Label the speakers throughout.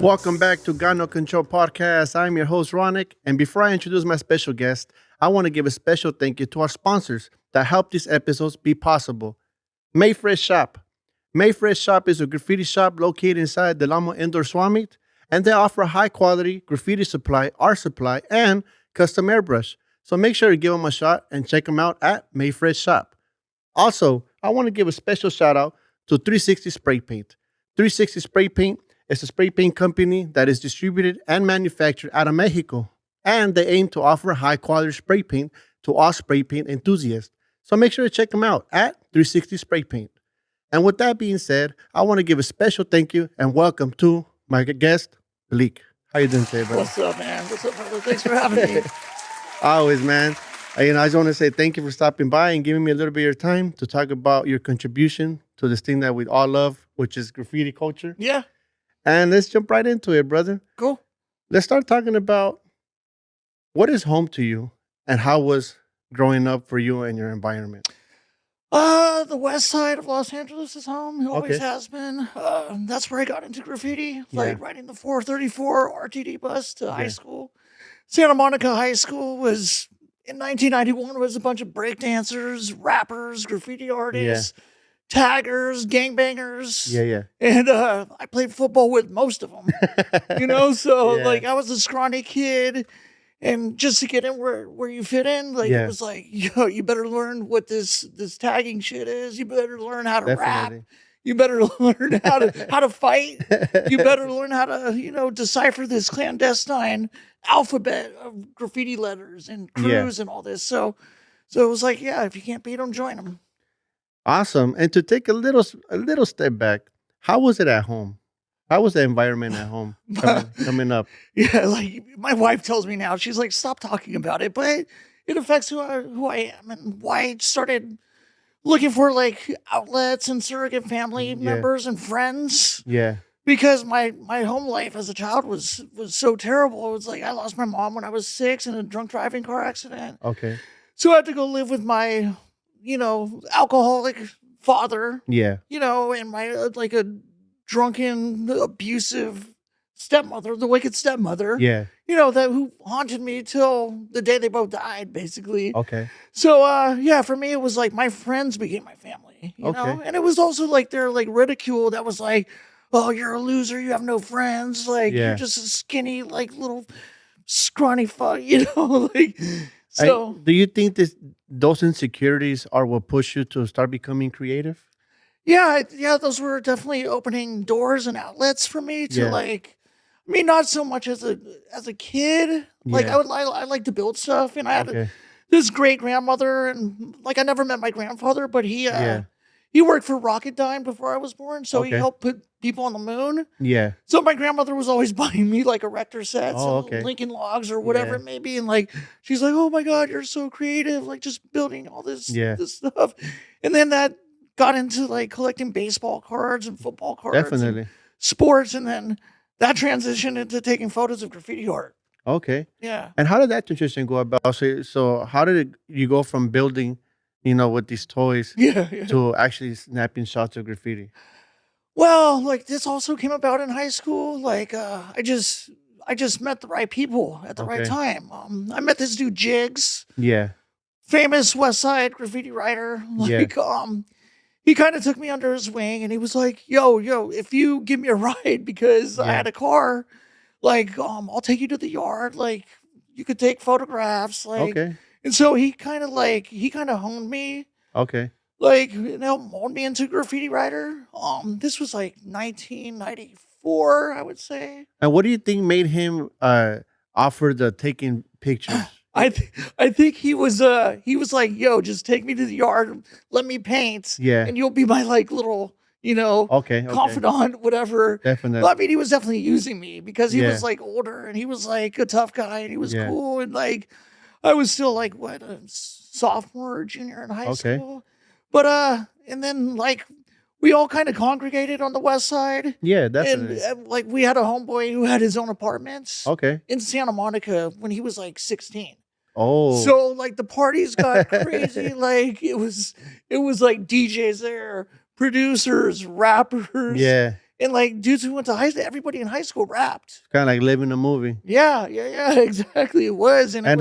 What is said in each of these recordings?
Speaker 1: Welcome back to Got No Control Podcast. I'm your host, Ronek. And before I introduce my special guest, I want to give a special thank you to our sponsors that help these episodes be possible. Mayfresh Shop. Mayfresh Shop is a graffiti shop located inside the Lamo Indoor Swap Meet, and they offer high-quality graffiti supply, art supply, and custom airbrush. So make sure you give them a shot and check them out at Mayfresh Shop. Also, I want to give a special shout-out to 360 Spray Paint. 360 Spray Paint is a spray paint company that is distributed and manufactured out of Mexico, and they aim to offer high-quality spray paint to all spray paint enthusiasts. So make sure to check them out at 360 Spray Paint. And with that being said, I want to give a special thank you and welcome to my guest, Bleak. How you doing today, brother?
Speaker 2: What's up, man? What's up, brother? Thanks for having me.
Speaker 1: Always, man. I just want to say thank you for stopping by and giving me a little bit of your time to talk about your contribution to this thing that we all love, which is graffiti culture.
Speaker 2: Yeah.
Speaker 1: And let's jump right into it, brother.
Speaker 2: Cool.
Speaker 1: Let's start talking about what is home to you and how was growing up for you and your environment.
Speaker 2: The west side of Los Angeles is home. It always has been. That's where I got into graffiti, riding the 434 RTD bus to high school. Santa Monica High School was, in 1991, was a bunch of breakdancers, rappers, graffiti artists, taggers, gangbangers.
Speaker 1: Yeah.
Speaker 2: And I played football with most of them, I was a scrawny kid. And just to get in where you fit in, it was like, you better learn what this tagging shit is. You better learn how to rap. You better learn how to fight. You better learn how to, decipher this clandestine alphabet of graffiti letters and crews and all this. So it was like, if you can't beat them, join them.
Speaker 1: Awesome. And to take a little step back, how was it at home? How was the environment at home coming up?
Speaker 2: Yeah, like my wife tells me now, she's like, stop talking about it. But it affects who I am and why I started looking for like outlets and surrogate family members and friends.
Speaker 1: Yeah.
Speaker 2: Because my home life as a child was so terrible. It was like I lost my mom when I was 6 in a drunk driving car accident.
Speaker 1: Okay.
Speaker 2: So I had to go live with my, alcoholic father.
Speaker 1: Yeah.
Speaker 2: And my a drunken, abusive stepmother, the wicked stepmother.
Speaker 1: Yeah.
Speaker 2: Who haunted me till the day they both died, basically.
Speaker 1: Okay.
Speaker 2: So, for me, it was like my friends became my family, you know? And it was also like their ridicule that was like, oh, you're a loser, you have no friends, you're just a skinny, little scrawny fuck, so.
Speaker 1: Do you think those insecurities are what pushed you to start becoming creative?
Speaker 2: Yeah, those were definitely opening doors and outlets for me to not so much as a kid. I like to build stuff, and I had this great grandmother, and I never met my grandfather, but he worked for Recutting before I was born, so he helped put people on the moon. Yeah. So my grandmother was always buying me erector sets, Lincoln Logs or whatever it may be, and she's like, "Oh my God, you're so creative! Just building all this stuff," and then that got into collecting baseball cards and football cards, and sports, and then that transitioned into taking photos of graffiti art.
Speaker 1: Okay.
Speaker 2: Yeah.
Speaker 1: And how did that transition go about? So how did you go from building, with these toys to actually snapping shots of graffiti?
Speaker 2: Well, this also came about in high school. I just met the right people at the right time. I met this dude Jigs. Yeah. Famous West Side graffiti writer. He kind of took me under his wing, and he was like, yo, if you give me a ride, because I had a car, I'll take you to the yard. You could take photographs. And so he kind of honed me. Okay. Molded me into a graffiti writer. This was 1994, I would say.
Speaker 1: And what do you think made him offer the taking pictures?
Speaker 2: I think he was like, yo, just take me to the yard, let me paint, and you'll be my little, confidant, whatever. Definitely. But, I mean, he was definitely using me because he was older, and he was a tough guy, and he was cool, and I was still a sophomore or junior in high school. But and then we all kind of congregated on the west side.
Speaker 1: Yeah, definitely.
Speaker 2: And we had a homeboy who had his own apartments. In Santa Monica when he was 16. Oh. So the parties got crazy. It was DJs there, producers, rappers. Yeah. And like dudes who went to high school, everybody in high school rapped.
Speaker 1: Kind of like living a movie.
Speaker 2: Yeah, exactly. It was, and
Speaker 1: And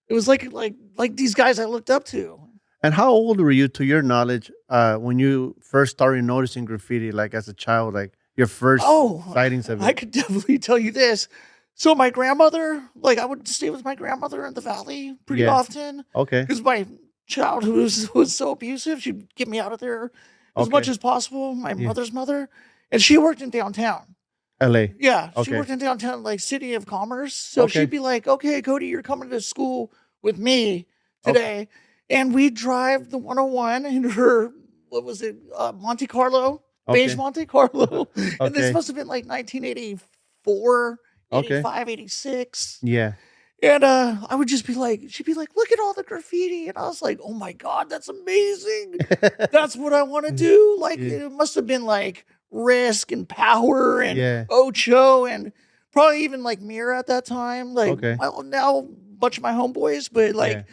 Speaker 2: it was like these guys I looked up to.
Speaker 1: and how old were you, to your knowledge, when you first started noticing graffiti, like as a child, like your first sightings of it?
Speaker 2: I could definitely tell you this. So my grandmother, like I would stay with my grandmother in the valley pretty often.
Speaker 1: Okay.
Speaker 2: Because my childhood was so abusive. She'd get me out of there as much as possible. My mother's mother. And she worked in downtown.
Speaker 1: LA.
Speaker 2: Yeah. She worked in downtown, like City of Commerce. So she'd be like, okay, Cody, you're coming to school with me today. And we'd drive the 101 in her, what was it, Monte Carlo? Beige Monte Carlo. And this must have been like 1984, 85, 86.
Speaker 1: Yeah.
Speaker 2: And I would just be like, she'd be like, look at all the graffiti. And I was like, oh my God, that's amazing. That's what I want to do. Like, it must have been like Risk and Power and Ocho and probably even like Mirror at that time. Like, now a bunch of my homeboys, but like,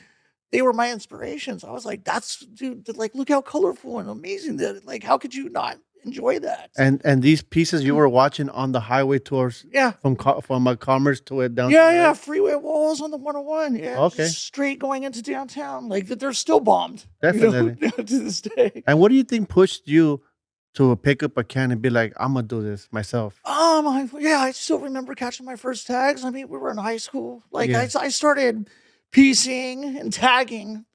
Speaker 2: they were my inspirations. I was like, that's, dude, like, look how colorful and amazing that, like, how could you not enjoy that?
Speaker 1: And these pieces you were watching on the highway tours, from Commerce to it down.
Speaker 2: Yeah, freeway walls on the 101. Yeah, just straight going into downtown. Like that, they're still bombed.
Speaker 1: Definitely,
Speaker 2: to this day.
Speaker 1: And what do you think pushed you to pick up a can and be like, I'm gonna do this myself?
Speaker 2: I still remember catching my first tags. I mean, we were in high school. Like I started piecing and tagging.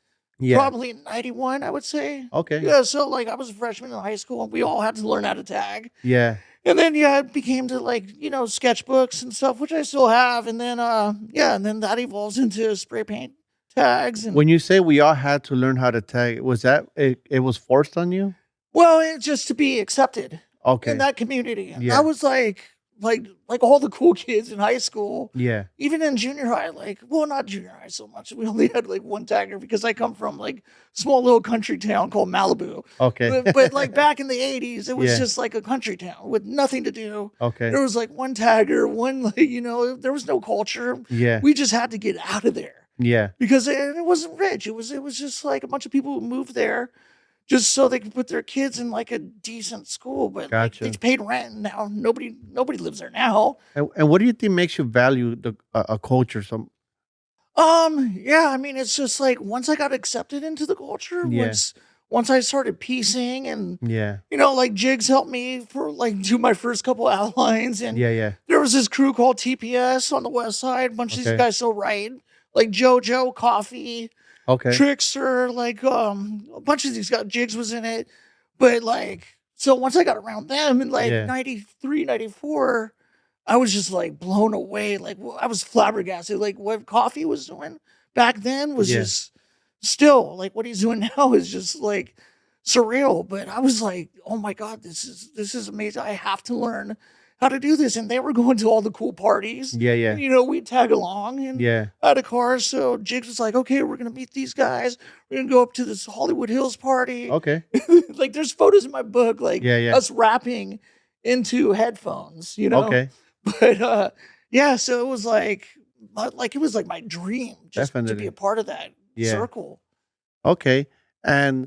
Speaker 2: Probably in 91, I would say.
Speaker 1: Okay.
Speaker 2: Yeah, so like I was a freshman in high school and we all had to learn how to tag.
Speaker 1: Yeah.
Speaker 2: And then it became to like, sketchbooks and stuff, which I still have. And then and then that evolves into spray paint tags. And
Speaker 1: when you say we all had to learn how to tag, was that it was forced on you?
Speaker 2: Well, it's just to be accepted in that community. And I was like all the cool kids in high school.
Speaker 1: Yeah.
Speaker 2: Even in junior high, not junior high so much. We only had like one tagger because I come from like small little country town called Malibu.
Speaker 1: Okay.
Speaker 2: But like back in the 80s, it was just like a country town with nothing to do.
Speaker 1: Okay.
Speaker 2: There was like one tagger, there was no culture.
Speaker 1: Yeah.
Speaker 2: We just had to get out of there.
Speaker 1: Yeah.
Speaker 2: Because it wasn't rich. It was just like a bunch of people who moved there just so they could put their kids in like a decent school, but
Speaker 1: gotcha.
Speaker 2: They paid rent. And now nobody lives there now.
Speaker 1: And what do you think makes you value a culture?
Speaker 2: I mean, it's just like once I got accepted into the culture, once I started piecing and like Jigs helped me for like do my first couple outlines, and there was this crew called TPS on the west side. A bunch of these guys still write, like JoJo Coffee.
Speaker 1: Okay.
Speaker 2: Trickster, like a bunch of these guys, Jigs was in it. But like, so once I got around them in like 93, 94, I was just like blown away. Like I was flabbergasted. Like what Coffee was doing back then was just still like what he's doing now is just like surreal. But I was like, oh my God, this is amazing. I have to learn how to do this. And they were going to all the cool parties.
Speaker 1: Yeah.
Speaker 2: We'd tag along and I had a car. So Jigs was like, okay, we're going to meet these guys. We're going to go up to this Hollywood Hills party.
Speaker 1: Okay.
Speaker 2: Like there's photos in my book, like us rapping into headphones,
Speaker 1: Okay.
Speaker 2: But so it was like it was like my dream just to be a part of that circle.
Speaker 1: Okay. And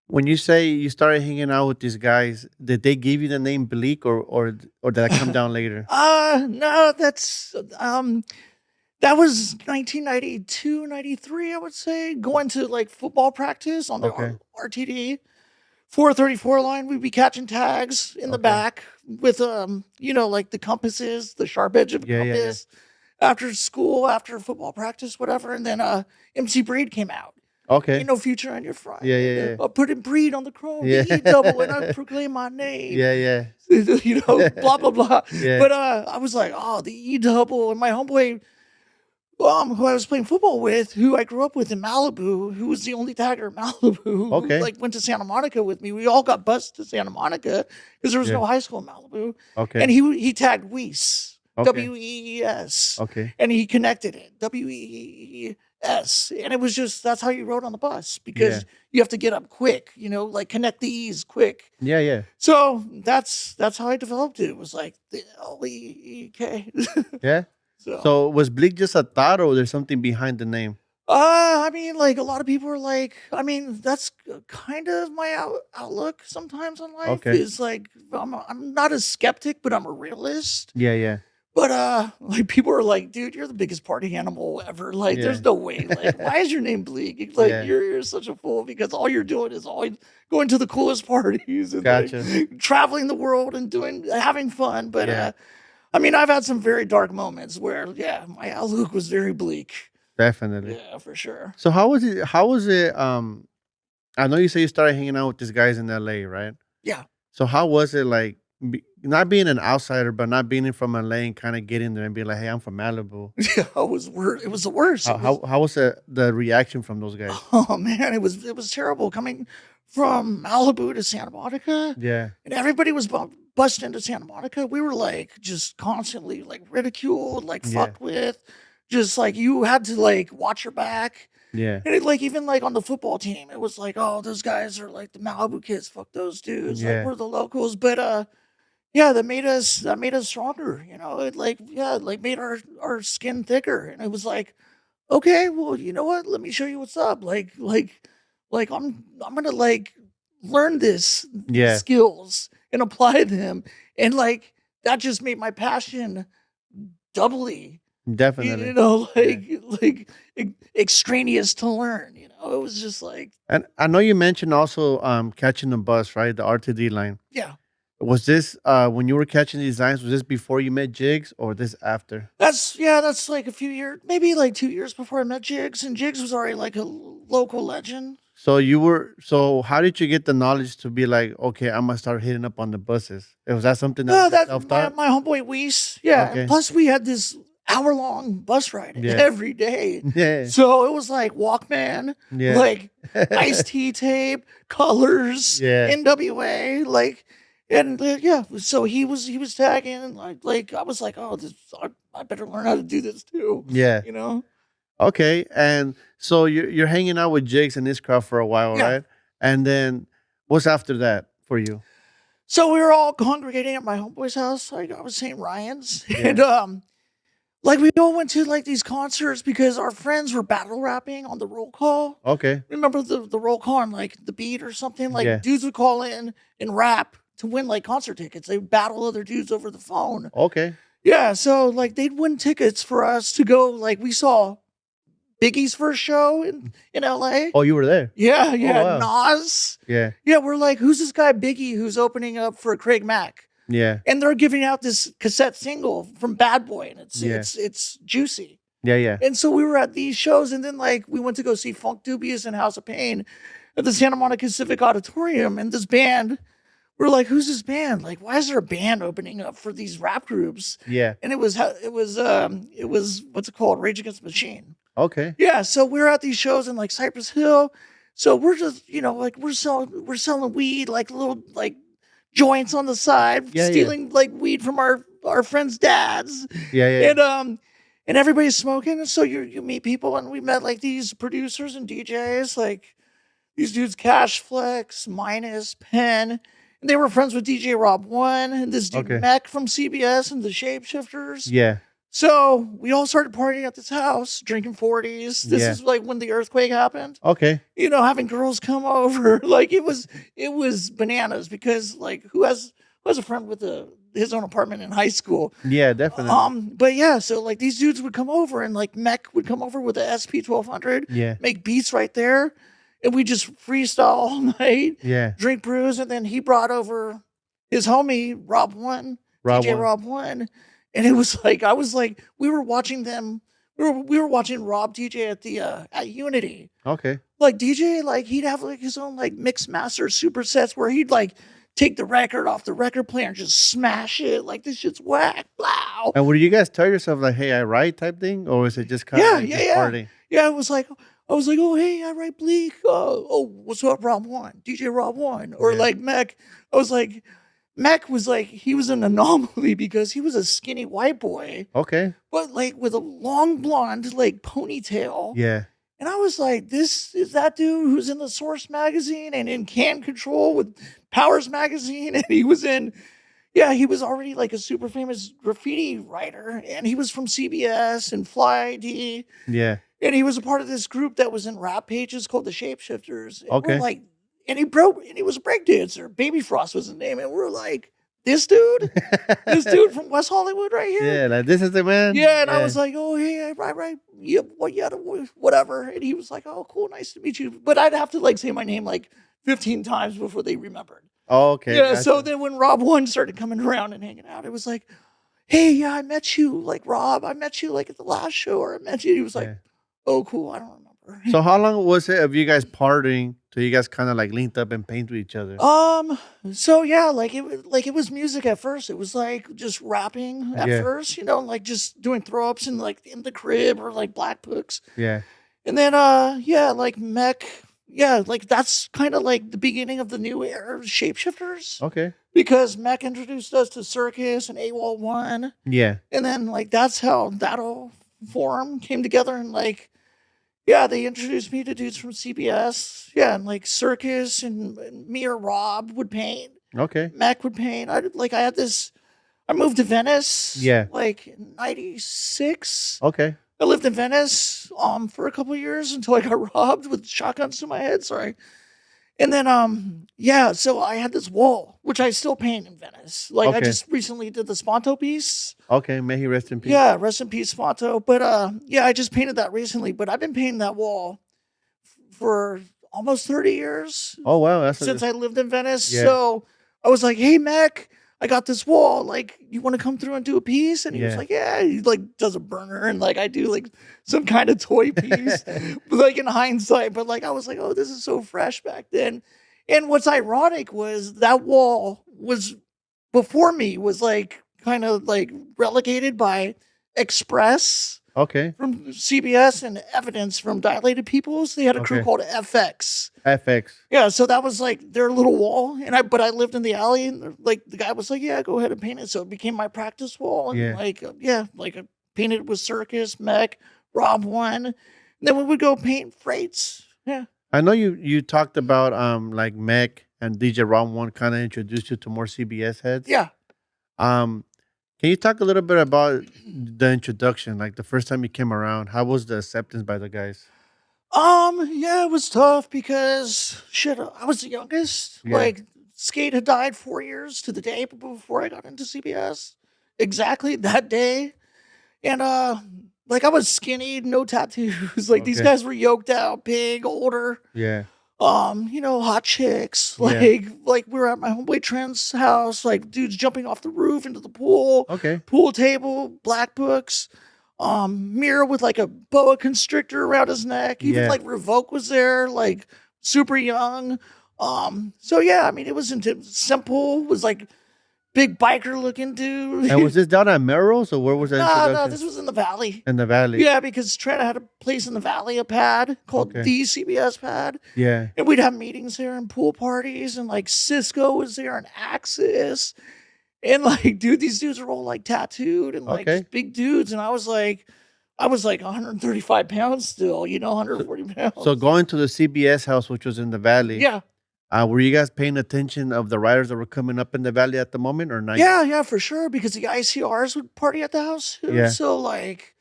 Speaker 1: when you say you started hanging out with these guys, did they give you the name Bleak or did that come down later?
Speaker 2: No, that's that was 1992, 93, I would say. Going to like football practice on the RTD 434 line, we'd be catching tags in the back with like the compasses, the sharp edge of the compass. After school, after football practice, whatever, and then MC Breed came out.
Speaker 1: Okay.
Speaker 2: Ain't no future on your front.
Speaker 1: Yeah.
Speaker 2: I put in Breed on the chrome, the E double, and I proclaim my name.
Speaker 1: Yeah.
Speaker 2: Blah, blah, blah.
Speaker 1: Yeah.
Speaker 2: But I was like, oh, the E double. And my homeboy, who I was playing football with, who I grew up with in Malibu, who was the only tagger in Malibu, who went to Santa Monica with me. We all got bused to Santa Monica because there was no high school in Malibu.
Speaker 1: Okay.
Speaker 2: And he tagged Wees,
Speaker 1: W-E-E-S.
Speaker 2: Okay. And he connected it, W-E-E-S. And it was just, that's how you rode on the bus because you have to get up quick, like connect the E's quick.
Speaker 1: Yeah.
Speaker 2: So that's how I developed it. It was like the L-E-E-K.
Speaker 1: Yeah. So was Bleak just a thought or there's something behind the name?
Speaker 2: I mean, like, a lot of people are like, I mean, that's kind of my outlook sometimes on life
Speaker 1: Okay.
Speaker 2: is like, I'm not a skeptic, but I'm a realist.
Speaker 1: Yeah, yeah,
Speaker 2: But, like, people are like, "Dude, you're the biggest party animal ever." Like,
Speaker 1: yeah,
Speaker 2: there's no way. Like, why is your name Bleak? It's like,
Speaker 1: yeah.
Speaker 2: you're such a fool because all you're doing is always going to the coolest parties and like
Speaker 1: Gotcha.
Speaker 2: traveling the world and having fun. But,
Speaker 1: Yeah,
Speaker 2: I mean, I've had some very dark moments where, yeah, my outlook was very bleak.
Speaker 1: definitely.
Speaker 2: Yeah, for sure.
Speaker 1: So how was it? How was it? I know you say you started hanging out with these guys in LA, right?
Speaker 2: Yeah.
Speaker 1: So how was it like not being an outsider, but not being from LA and kind of getting there and being like, "Hey, I'm from Malibu."
Speaker 2: Yeah, it was worse. It was the worst.
Speaker 1: How
Speaker 2: It was,
Speaker 1: how was the reaction from those guys?
Speaker 2: oh man, it was terrible coming from Malibu to Santa Monica.
Speaker 1: Yeah,
Speaker 2: And everybody was busting into Santa Monica. We were like just constantly like ridiculed, like
Speaker 1: yeah,
Speaker 2: fucked with. Just like you had to like watch your back.
Speaker 1: yeah,
Speaker 2: And it, like even like on the football team, it was like, oh, those guys are like the Malibu kids. Fuck those dudes. Like
Speaker 1: yeah,
Speaker 2: we're the locals. But yeah, that made us stronger. You know, it like yeah, it like made our skin thicker. And it was like, okay, well, you know what? Let me show you what's up. Like I'm gonna like learn these
Speaker 1: yeah.
Speaker 2: skills and apply them. And like that just made my passion doubly,
Speaker 1: Definitely. Yeah.
Speaker 2: like extraneous to learn. You know, it was just like,
Speaker 1: And I know you mentioned also catching the bus, right? The RTD line.
Speaker 2: yeah.
Speaker 1: Was this when you were catching these lines, was this before you met Jigs or this after?
Speaker 2: That's like a few years, maybe like 2 years before I met Jigs, and Jigs was already like a local legend.
Speaker 1: So how did you get the knowledge to be like, okay, I'm gonna start hitting up on the buses? Was that something that was
Speaker 2: That my
Speaker 1: self-taught?
Speaker 2: my homeboy Weiss, yeah. And
Speaker 1: Okay.
Speaker 2: plus, we had this hour-long bus ride
Speaker 1: Yeah.
Speaker 2: every day,
Speaker 1: Yeah.
Speaker 2: so it was like Walkman,
Speaker 1: Yeah.
Speaker 2: like iced tea tape, Colors,
Speaker 1: Yeah.
Speaker 2: NWA, like, and yeah. So he was tagging, and like I was like, oh, I better learn how to do this too,
Speaker 1: Yeah.
Speaker 2: you know?
Speaker 1: Okay. And so you're hanging out with Jigs and this crowd for a while,
Speaker 2: Yeah.
Speaker 1: right? And then what's after that for you?
Speaker 2: So we were all congregating at my homeboy's house. I was St. Ryan's,
Speaker 1: Yeah.
Speaker 2: and like we all went to like these concerts because our friends were battle rapping on the roll call.
Speaker 1: Okay.
Speaker 2: Remember the roll call on like the beat or something? Like
Speaker 1: Yeah.
Speaker 2: dudes would call in and rap to win like concert tickets. They would battle other dudes over the phone.
Speaker 1: Okay.
Speaker 2: Yeah, so like they'd win tickets for us to go. Like we saw Biggie's first show in LA.
Speaker 1: Oh, you were there.
Speaker 2: Yeah, yeah,
Speaker 1: wow.
Speaker 2: Nas.
Speaker 1: Yeah.
Speaker 2: Yeah, we're like, who's this guy Biggie who's opening up for Craig Mack?
Speaker 1: Yeah.
Speaker 2: And they're giving out this cassette single from Bad Boy, and
Speaker 1: Yeah.
Speaker 2: it's juicy.
Speaker 1: Yeah. Yeah.
Speaker 2: And so we were at these shows, and then like we went to go see Funk Dubious and House of Pain at the Santa Monica Civic Auditorium, and this band, we're like, who's this band? Like, why is there a band opening up for these rap groups?
Speaker 1: Yeah.
Speaker 2: And it was what's it called? Rage Against the Machine.
Speaker 1: Okay.
Speaker 2: Yeah, so we're at these shows in like Cypress Hill. So we're just, like we're selling weed, like little like joints on the side,
Speaker 1: Yeah, yeah.
Speaker 2: stealing like weed from our friends' dads.
Speaker 1: Yeah. Yeah.
Speaker 2: And everybody's smoking. And so you meet people, and we met like these producers and DJs, like these dudes Cash Flex, Minus, Pen. And they were friends with DJ Rob One and this dude
Speaker 1: Okay.
Speaker 2: Mech from CBS and the Shapeshifters.
Speaker 1: Yeah.
Speaker 2: So we all started partying at this house, drinking 40s. This
Speaker 1: Yeah.
Speaker 2: is like when the earthquake happened.
Speaker 1: Okay.
Speaker 2: Having girls come over. Like it was bananas because like who has a friend with his own apartment in high school?
Speaker 1: Yeah, definitely.
Speaker 2: But yeah, so like these dudes would come over, and like Mech would come over with a SP 1200,
Speaker 1: Yeah.
Speaker 2: make beats right there, and we just freestyle all night,
Speaker 1: Yeah.
Speaker 2: drink brews, and then he brought over his homie Rob One,
Speaker 1: Rob
Speaker 2: DJ
Speaker 1: One.
Speaker 2: Rob One. And it was like I was like we were watching them. We were watching Rob DJ at Unity.
Speaker 1: Okay.
Speaker 2: Like DJ, like he'd have like his own like mix master supersets where he'd like take the record off the record player and just smash it. Like this shit's whack. Wow.
Speaker 1: And would you guys tell yourself like, "Hey, I write" type thing, or is it just kind of
Speaker 2: Yeah,
Speaker 1: like
Speaker 2: yeah,
Speaker 1: just
Speaker 2: yeah.
Speaker 1: party?
Speaker 2: Yeah, I was like, oh hey, I write Bleak. Oh, what's up, Rob One? DJ Rob One. Or
Speaker 1: Yeah.
Speaker 2: like Mech. I was like, Mech was like, he was an anomaly because he was a skinny white boy,
Speaker 1: Okay.
Speaker 2: but like with a long blonde like ponytail.
Speaker 1: Yeah.
Speaker 2: And I was like, this is that dude who's in the Source magazine and in Can Control with Powers magazine. And he was already like a super famous graffiti writer. And he was from CBS and Fly ID.
Speaker 1: Yeah.
Speaker 2: And he was a part of this group that was in rap pages called the Shapeshifters. And we're
Speaker 1: Okay.
Speaker 2: like, and he was a breakdancer. Baby Frost was his name. And we're like, this dude from West Hollywood right here.
Speaker 1: Yeah, like this is the man.
Speaker 2: Yeah, and I was like, oh, hey, right. Yeah, whatever. And he was like, oh, cool, nice to meet you. But I'd have to like say my name like 15 times before they remembered.
Speaker 1: Oh, okay.
Speaker 2: Yeah, so then when Rob One started coming around and hanging out, it was like, hey, yeah, I met you, like Rob, I met you like at the last show, or I met you. He was like, oh, cool, I don't remember.
Speaker 1: So how long was it of you guys partying till you guys kind of like linked up and painted with each other?
Speaker 2: So yeah, it was music at first. It was like just rapping at first, you know, like just doing throw ups and like in the crib or like black books.
Speaker 1: Yeah.
Speaker 2: And then like Mech. Yeah, like that's kind of like the beginning of the new era of Shapeshifters.
Speaker 1: Okay.
Speaker 2: Because Mech introduced us to Circus and AWOL 1.
Speaker 1: Yeah.
Speaker 2: And then like that's how that whole forum came together. And like, yeah, they introduced me to dudes from CBS. Yeah, and like Circus and me or Rob would paint.
Speaker 1: Okay.
Speaker 2: Mech would paint. I moved to Venice.
Speaker 1: Yeah.
Speaker 2: Like in 96.
Speaker 1: Okay.
Speaker 2: I lived in Venice for a couple of years until I got robbed with shotguns to my head. Sorry. And then so I had this wall, which I still paint in Venice. Like I just recently did the Sponto piece.
Speaker 1: Okay, may he rest in peace.
Speaker 2: Yeah, rest in peace, Sponto. But I just painted that recently. But I've been painting that wall for almost 30 years.
Speaker 1: Oh wow,
Speaker 2: since I lived in Venice.
Speaker 1: Yeah.
Speaker 2: So I was like, hey Mech, I got this wall. Like, you want to come through and do a piece? And he was like, yeah. He like does a burner and like I do like some kind of toy piece, like in hindsight. But like I was like, oh, this is so fresh back then. And what's ironic was that wall was before me was like kind of like relegated by Express.
Speaker 1: Okay.
Speaker 2: From CBS and Evidence from Dilated Peoples. They had a crew called FX.
Speaker 1: FX.
Speaker 2: Yeah, so that was like their little wall. But I lived in the alley and like the guy was like, yeah, go ahead and paint it. So it became my practice wall. And like I painted it with Circus, Mech, Rob One. And then we would go paint freights. Yeah.
Speaker 1: I know you talked about like Mech and DJ Rob One kind of introduced you to more CBS heads.
Speaker 2: Yeah.
Speaker 1: Can you talk a little bit about the introduction? Like the first time you came around, how was the acceptance by the guys?
Speaker 2: Yeah, it was tough because shit, I was the youngest.
Speaker 1: Yeah.
Speaker 2: Like Skate had died 4 years to the day before I got into CBS. Exactly that day. And like I was skinny, no tattoos. Like these guys were yoked out, big, older.
Speaker 1: Yeah.
Speaker 2: Hot chicks. Like we were at my homeboy Trent's house, like dudes jumping off the roof into the pool.
Speaker 1: Okay.
Speaker 2: Pool table, black books, mirror with like a boa constrictor around his neck. Even like Revoke was there, like super young. So yeah, I mean it was simple, it was like big biker looking dude.
Speaker 1: And was this down at Melrose or where was that?
Speaker 2: No, this was in the valley.
Speaker 1: In the valley.
Speaker 2: Yeah, because Trent had a place in the valley, a pad called the CBS pad.
Speaker 1: Yeah.
Speaker 2: And we'd have meetings there and pool parties and like Cisco was there and Axis. And like, dude, these dudes are all like tattooed and like just big dudes. And I was like 135 pounds still, 140 pounds.
Speaker 1: So going to the CBS house, which was in the valley.
Speaker 2: Yeah.
Speaker 1: Were you guys paying attention of the riders that were coming up in the valley at the moment or not?
Speaker 2: Yeah, for sure. Because the ICRs would party at the house too.
Speaker 1: Yeah.
Speaker 2: So like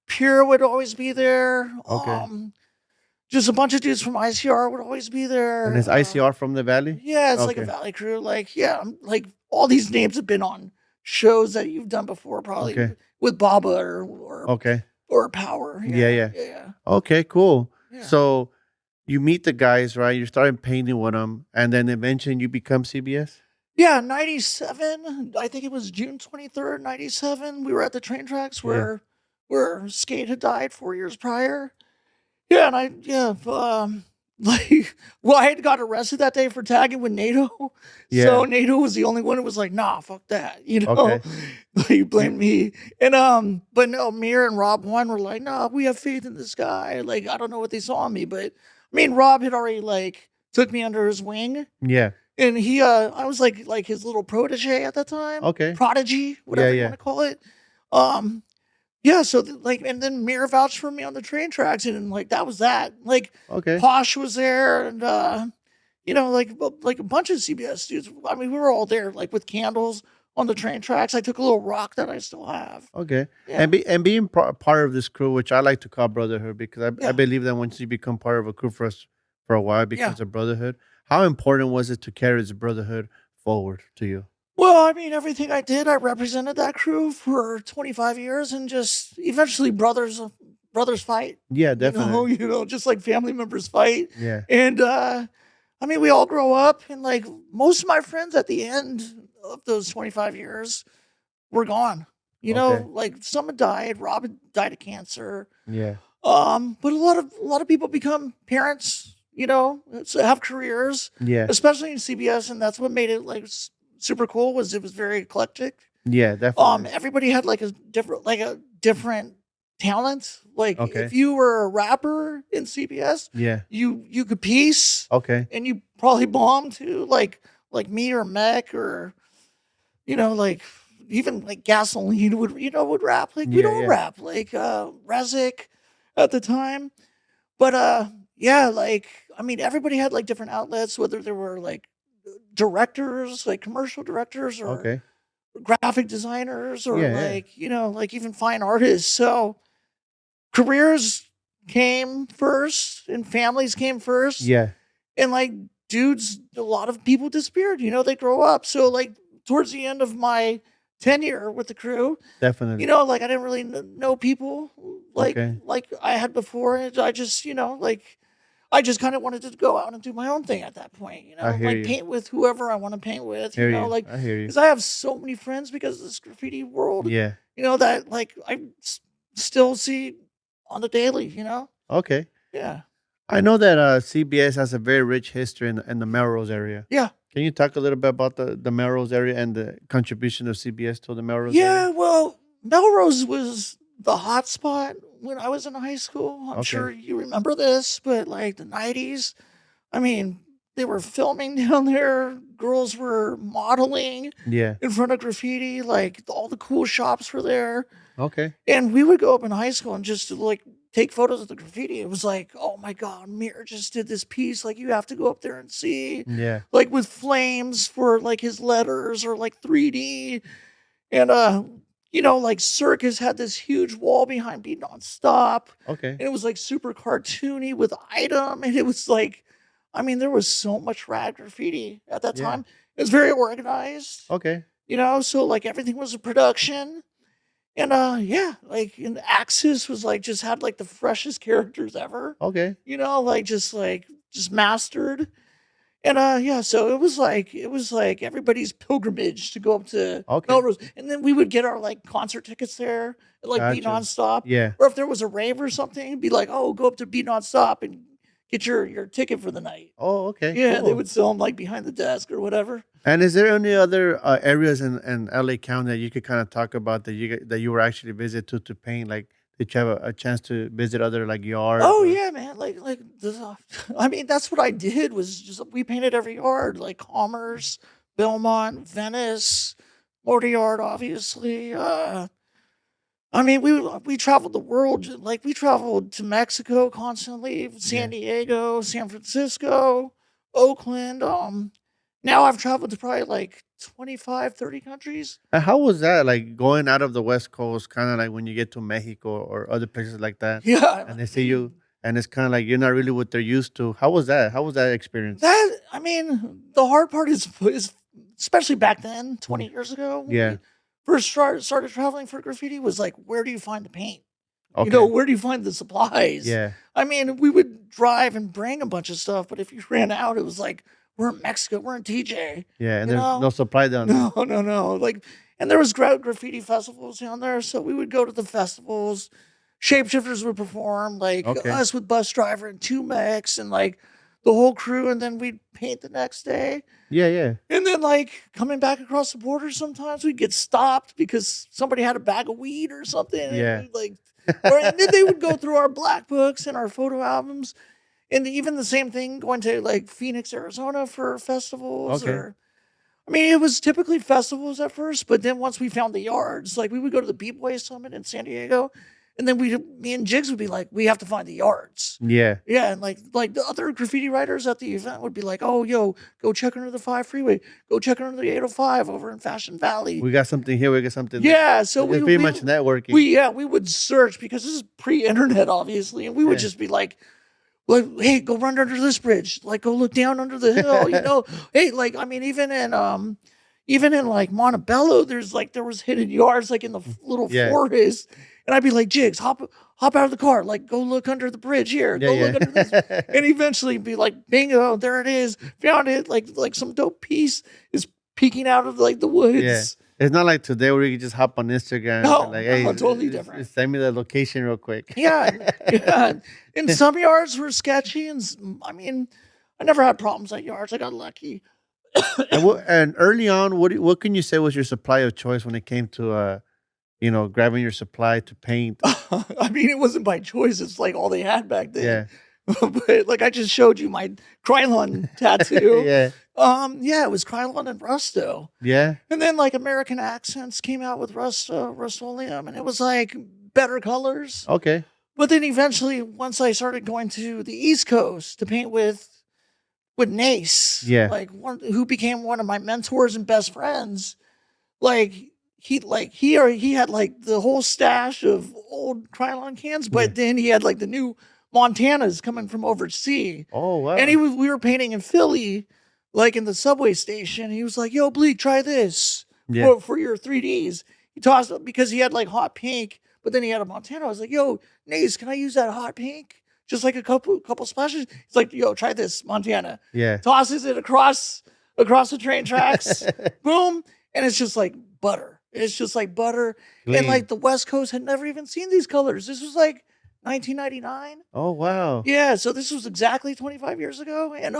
Speaker 2: Pure would always be there.
Speaker 1: Okay.
Speaker 2: Just a bunch of dudes from ICR would always be there.
Speaker 1: And is ICR from the valley?
Speaker 2: Yeah, it's like a valley crew. Like, yeah, like all these names have been on shows that you've done before, probably with Baba or Power.
Speaker 1: Yeah. Okay, cool. Yeah. So you meet the guys, right? You started painting with them, and then eventually you become CBS?
Speaker 2: Yeah, 97. I think it was June 23rd, 97. We were at the train tracks where Skate had died 4 years prior. Yeah, and I had got arrested that day for tagging with NATO. Yeah. So NATO was the only one who was like, nah, fuck that. He blamed me. And but no, Mir and Rob One were like, nah, we have faith in this guy. Like, I don't know what they saw in me, but I mean, Rob had already like took me under his wing.
Speaker 1: Yeah.
Speaker 2: And he I was like his little protege at that time.
Speaker 1: Okay.
Speaker 2: Prodigy, whatever you want to call it. Yeah, so and then Mir vouched for me on the train tracks, and like that was that. Like, Posh was there, and like a bunch of CBS dudes. I mean, we were all there, like with candles, on the train tracks. I took a little rock that I still have.
Speaker 1: Okay.
Speaker 2: Yeah.
Speaker 1: And being part of this crew, which I like to call brotherhood, because I
Speaker 2: Yeah.
Speaker 1: believe that once you become part of a crew for us for a while, it
Speaker 2: Yeah.
Speaker 1: becomes a brotherhood. How important was it to carry this brotherhood forward to you?
Speaker 2: Well, I mean, everything I did, I represented that crew for 25 years, and just eventually brothers fight.
Speaker 1: Yeah,
Speaker 2: You know,
Speaker 1: definitely.
Speaker 2: just like family members fight.
Speaker 1: Yeah.
Speaker 2: And I mean, we all grow up, and like most of my friends at the end of those 25 years were gone. You
Speaker 1: Okay.
Speaker 2: know, like some had died. Rob had died of cancer.
Speaker 1: Yeah.
Speaker 2: But a lot of people become parents, so have careers,
Speaker 1: Yeah.
Speaker 2: especially in CBS, and that's what made it like super cool. Was it was very eclectic.
Speaker 1: Yeah, definitely.
Speaker 2: Everybody had like a different talent. Like if
Speaker 1: Okay.
Speaker 2: you were a rapper in CBS,
Speaker 1: Yeah.
Speaker 2: you could piece,
Speaker 1: Okay.
Speaker 2: and you probably belonged to like me or Mech, or like even like Gasoline would rap. Like we
Speaker 1: Yeah,
Speaker 2: don't
Speaker 1: yeah.
Speaker 2: rap like Rezik at the time. But yeah, like I mean everybody had like different outlets, whether they were like directors, like commercial directors, or
Speaker 1: Okay.
Speaker 2: graphic designers, or
Speaker 1: Yeah, yeah.
Speaker 2: like like even fine artists. So careers came first and families came first,
Speaker 1: Yeah.
Speaker 2: and like dudes, a lot of people disappeared. They grow up. So like towards the end of my tenure with the crew,
Speaker 1: Definitely.
Speaker 2: like I didn't really know people like
Speaker 1: Okay.
Speaker 2: like I had before. And I just like I just kind of wanted to go out and do my own thing at that point.
Speaker 1: I hear
Speaker 2: Like
Speaker 1: you.
Speaker 2: paint with whoever I want to paint with.
Speaker 1: Hear you.
Speaker 2: Like
Speaker 1: I hear you.
Speaker 2: because I have so many friends because of this graffiti world.
Speaker 1: Yeah.
Speaker 2: That like still see on the daily.
Speaker 1: Okay.
Speaker 2: Yeah,
Speaker 1: I know that CBS has a very rich history in the Melrose area.
Speaker 2: yeah.
Speaker 1: Can you talk a little bit about the Melrose area and the contribution of CBS to the Melrose
Speaker 2: Yeah,
Speaker 1: area?
Speaker 2: well, Melrose was the hot spot when I was in high school. I'm
Speaker 1: Okay.
Speaker 2: sure you remember this, but like the 90s, I mean, they were filming down there. Girls were modeling
Speaker 1: Yeah.
Speaker 2: in front of graffiti. Like all the cool shops were there.
Speaker 1: Okay.
Speaker 2: And we would go up in high school and just like take photos of the graffiti. It was like, oh my God, Mir just did this piece. Like you have to go up there and see,
Speaker 1: Yeah.
Speaker 2: like with flames for like his letters, or like 3D. And like Circus had this huge wall behind Beat Nonstop.
Speaker 1: Okay.
Speaker 2: And it was like super cartoony with item. And it was like, I mean, there was so much rad graffiti at that
Speaker 1: Yeah.
Speaker 2: time. It was very organized,
Speaker 1: Okay.
Speaker 2: so like everything was a production. And yeah, like and Axis was like just had like the freshest characters ever,
Speaker 1: Okay.
Speaker 2: just mastered. And yeah, so it was like everybody's pilgrimage to go up to
Speaker 1: Okay.
Speaker 2: Melrose. And then we would get our like concert tickets there, at, like Beat
Speaker 1: Gotcha.
Speaker 2: Nonstop.
Speaker 1: Yeah.
Speaker 2: Or if there was a rave or something, it'd be like, oh, go up to Beat Nonstop and get your ticket for the night.
Speaker 1: Oh, okay.
Speaker 2: Yeah, they
Speaker 1: Cool.
Speaker 2: would sell them like behind the desk or whatever.
Speaker 1: And is there any other areas in LA County that you could kind of talk about that you were actually visit to paint? Like, did you have a chance to visit other like yards?
Speaker 2: Oh
Speaker 1: Or
Speaker 2: yeah, man. Like this, I mean, that's what I did, was just we painted every yard, like Commerce, Belmont, Venice, Morty Yard, obviously. I mean, we traveled the world. Like we traveled to Mexico constantly,
Speaker 1: yeah.
Speaker 2: San Diego, San Francisco, Oakland. Now I've traveled to probably like 25, 30 countries.
Speaker 1: And how was that like going out of the West Coast, kind of like when you get to Mexico or other places like that,
Speaker 2: Yeah,
Speaker 1: and they see you, and it's kind of like you're not really what they're used to. How was that? How was that experience?
Speaker 2: I mean, the hard part is especially back then, 20 years ago, when
Speaker 1: Yeah.
Speaker 2: we first started traveling for graffiti, was like, where do you find the paint?
Speaker 1: Okay.
Speaker 2: Where do you find the supplies?
Speaker 1: Yeah.
Speaker 2: I mean, we would drive and bring a bunch of stuff, but if you ran out, it was like, we're in Mexico, we're in TJ.
Speaker 1: Yeah. And
Speaker 2: You
Speaker 1: there's
Speaker 2: know?
Speaker 1: no supply down there.
Speaker 2: No, no, no. Like, and there was graffiti festivals down there, so we would go to the festivals. Shapeshifters would perform, like
Speaker 1: Okay.
Speaker 2: us with bus driver and two mechs and like the whole crew, and then we'd paint the next day.
Speaker 1: Yeah. Yeah.
Speaker 2: And then like coming back across the border, sometimes we'd get stopped because somebody had a bag of weed or something. And
Speaker 1: Yeah.
Speaker 2: we'd, like, and then they would go through our black books and our photo albums. And even the same thing going to like Phoenix, Arizona for festivals.
Speaker 1: Okay.
Speaker 2: Or I mean, it was typically festivals at first, but then once we found the yards, like we would go to the B-Boy Summit in San Diego, And then me and Jigs would be like, we have to find the yards.
Speaker 1: Yeah.
Speaker 2: Yeah. And like the other graffiti writers at the event would be like, oh, yo, go check under the 5 freeway. Go check under the 805 over in Fashion Valley.
Speaker 1: We got something here. We got something
Speaker 2: there. Yeah.
Speaker 1: There.
Speaker 2: So
Speaker 1: it's pretty much networking.
Speaker 2: We would search because this is pre-internet, obviously. And we would just be like, hey, go run under this bridge. Like, go look down under the hill, Hey, like, I mean, even in like Montebello, there was hidden yards like in the little forest. And I'd be like, Jigs, hop out of the car. Like, go look under the bridge here. Go look under this. And eventually be like, bingo, there it is. Found it. Like some dope piece is peeking out of like the woods.
Speaker 1: Yeah. It's not like today where you can just hop on Instagram.
Speaker 2: No,
Speaker 1: like, hey,
Speaker 2: totally different.
Speaker 1: Send me the location real quick.
Speaker 2: Yeah. And some yards were sketchy. And I mean, I never had problems at yards. I got lucky.
Speaker 1: And early on, what can you say was your supply of choice when it came to grabbing your supply to paint?
Speaker 2: I mean, it wasn't by choice. It's like all they had back then. Yeah. But like I just showed you my Krylon tattoo.
Speaker 1: Yeah.
Speaker 2: Yeah, it was Krylon and Rusto.
Speaker 1: Yeah.
Speaker 2: And then like American Accents came out with Rust-Oleum, and it was like better colors.
Speaker 1: Okay.
Speaker 2: But then eventually, once I started going to the East Coast to paint with Nace, who became one of my mentors and best friends, he had like the whole stash of old Krylon cans, but then he had like the new Montanas coming from overseas.
Speaker 1: Oh wow!
Speaker 2: And we were painting in Philly, like in the subway station. He was like, "Yo, Bleak, try this for your 3Ds." He tossed it because he had like hot pink, but then he had a Montana. I was like, "Yo, Nace, can I use that hot pink? Just like a couple splashes." He's like, "Yo, try this Montana."
Speaker 1: Yeah.
Speaker 2: Tosses it across the train tracks. Boom, and it's just like butter. It's just like butter. Clean. And like the West Coast had never even seen these colors. This was like 1999.
Speaker 1: Oh wow.
Speaker 2: Yeah, so this was exactly 25 years ago. And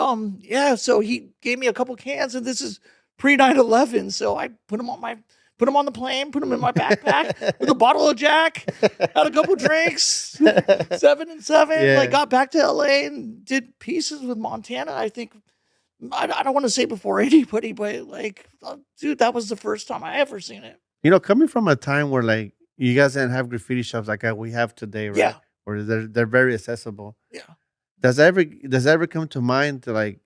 Speaker 2: so he gave me a couple cans, and this is pre 9/11. So I put them on the plane, put them in my backpack with a bottle of Jack, had a couple drinks, 7 and 7, like got back to LA and did pieces with Montana. I think I don't want to say before anybody, but like, dude, that was the first time I ever seen it.
Speaker 1: Coming from a time where like you guys didn't have graffiti shops like we have today, right?
Speaker 2: Yeah.
Speaker 1: Where they're very accessible.
Speaker 2: Yeah.
Speaker 1: Does it ever come to mind to like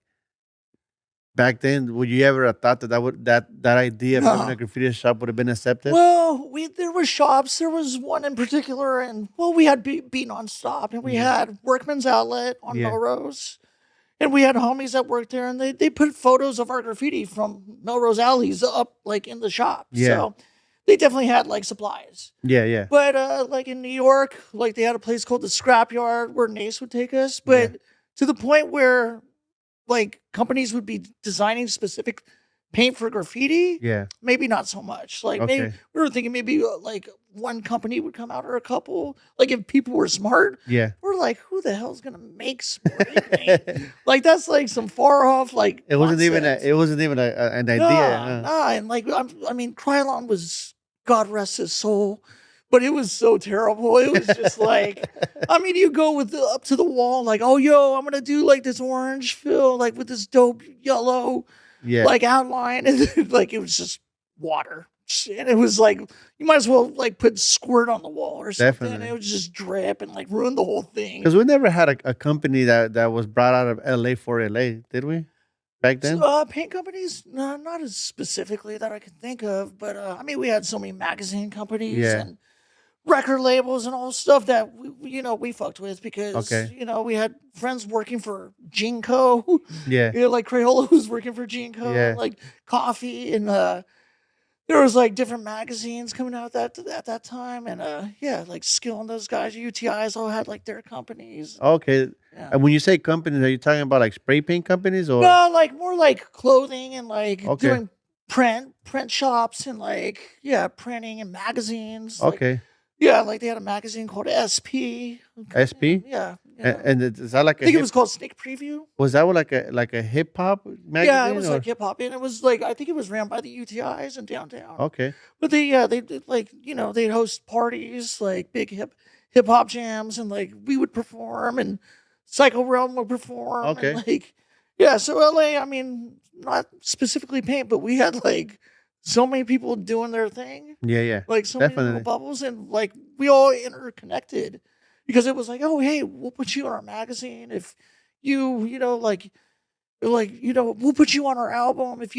Speaker 1: back then? Would you ever have thought that idea of having a graffiti shop would have been accepted?
Speaker 2: Well, there were shops. There was one in particular, and we had Beat Nonstop, and we had Workman's Outlet on Melrose. And we had homies that worked there, and they put photos of our graffiti from Melrose alleys up like in the shop.
Speaker 1: Yeah.
Speaker 2: So they definitely had like supplies.
Speaker 1: Yeah.
Speaker 2: But like in New York, like they had a place called the Scrapyard where Nace would take us. But to the point where like companies would be designing specific paint for graffiti.
Speaker 1: Yeah.
Speaker 2: Maybe not so much. Like maybe we were thinking maybe like one company would come out or a couple. Like if people were smart.
Speaker 1: Yeah.
Speaker 2: We're like, who the hell's gonna make spray paint? Like that's like some far off like.
Speaker 1: It wasn't even an idea.
Speaker 2: Nah, and like I mean, Krylon was, God rest his soul, but it was so terrible. It was just like, I mean, you go with up to the wall, like, oh, yo, I'm gonna do like this orange fill, like with this dope yellow, like outline, and then, like it was just water, and it was like you might as well like put squirt on the wall or something. Definitely. It would just drip and like ruin the whole thing.
Speaker 1: Because we never had a company that was brought out of LA for LA, did we? Back then?
Speaker 2: Paint companies? No, not as specifically that I can think of. But I mean, we had so many magazine companies and record labels and all stuff that we fucked with because we had friends working for Jinko.
Speaker 1: Yeah.
Speaker 2: Like Crayola was working for Jinko. Yeah. Like Coffee, and there was like different magazines coming out at that time, and like Skill and those guys, UTIs all had like their companies.
Speaker 1: Okay. Yeah. And when you say companies, are you talking about like spray paint companies or
Speaker 2: no, like more like clothing and like doing print shops and like printing and magazines.
Speaker 1: Okay.
Speaker 2: Like they had a magazine called SP.
Speaker 1: SP?
Speaker 2: Yeah.
Speaker 1: And is that like
Speaker 2: I think it was called Sneak Preview.
Speaker 1: Was that like a hip hop magazine?
Speaker 2: Yeah, it was like hip hop, and it was like I think it was ran by the UTIs in downtown.
Speaker 1: Okay.
Speaker 2: But they did like they'd host parties like big hip hop jams, and like we would perform and Psycho Realm would perform.
Speaker 1: Okay.
Speaker 2: And, like so LA, I mean, not specifically paint, but we had like so many people doing their thing.
Speaker 1: Yeah.
Speaker 2: Like so many little
Speaker 1: Definitely.
Speaker 2: bubbles, and like we all interconnected because it was like, oh hey, we'll put you on our magazine if you know we'll put you on our album if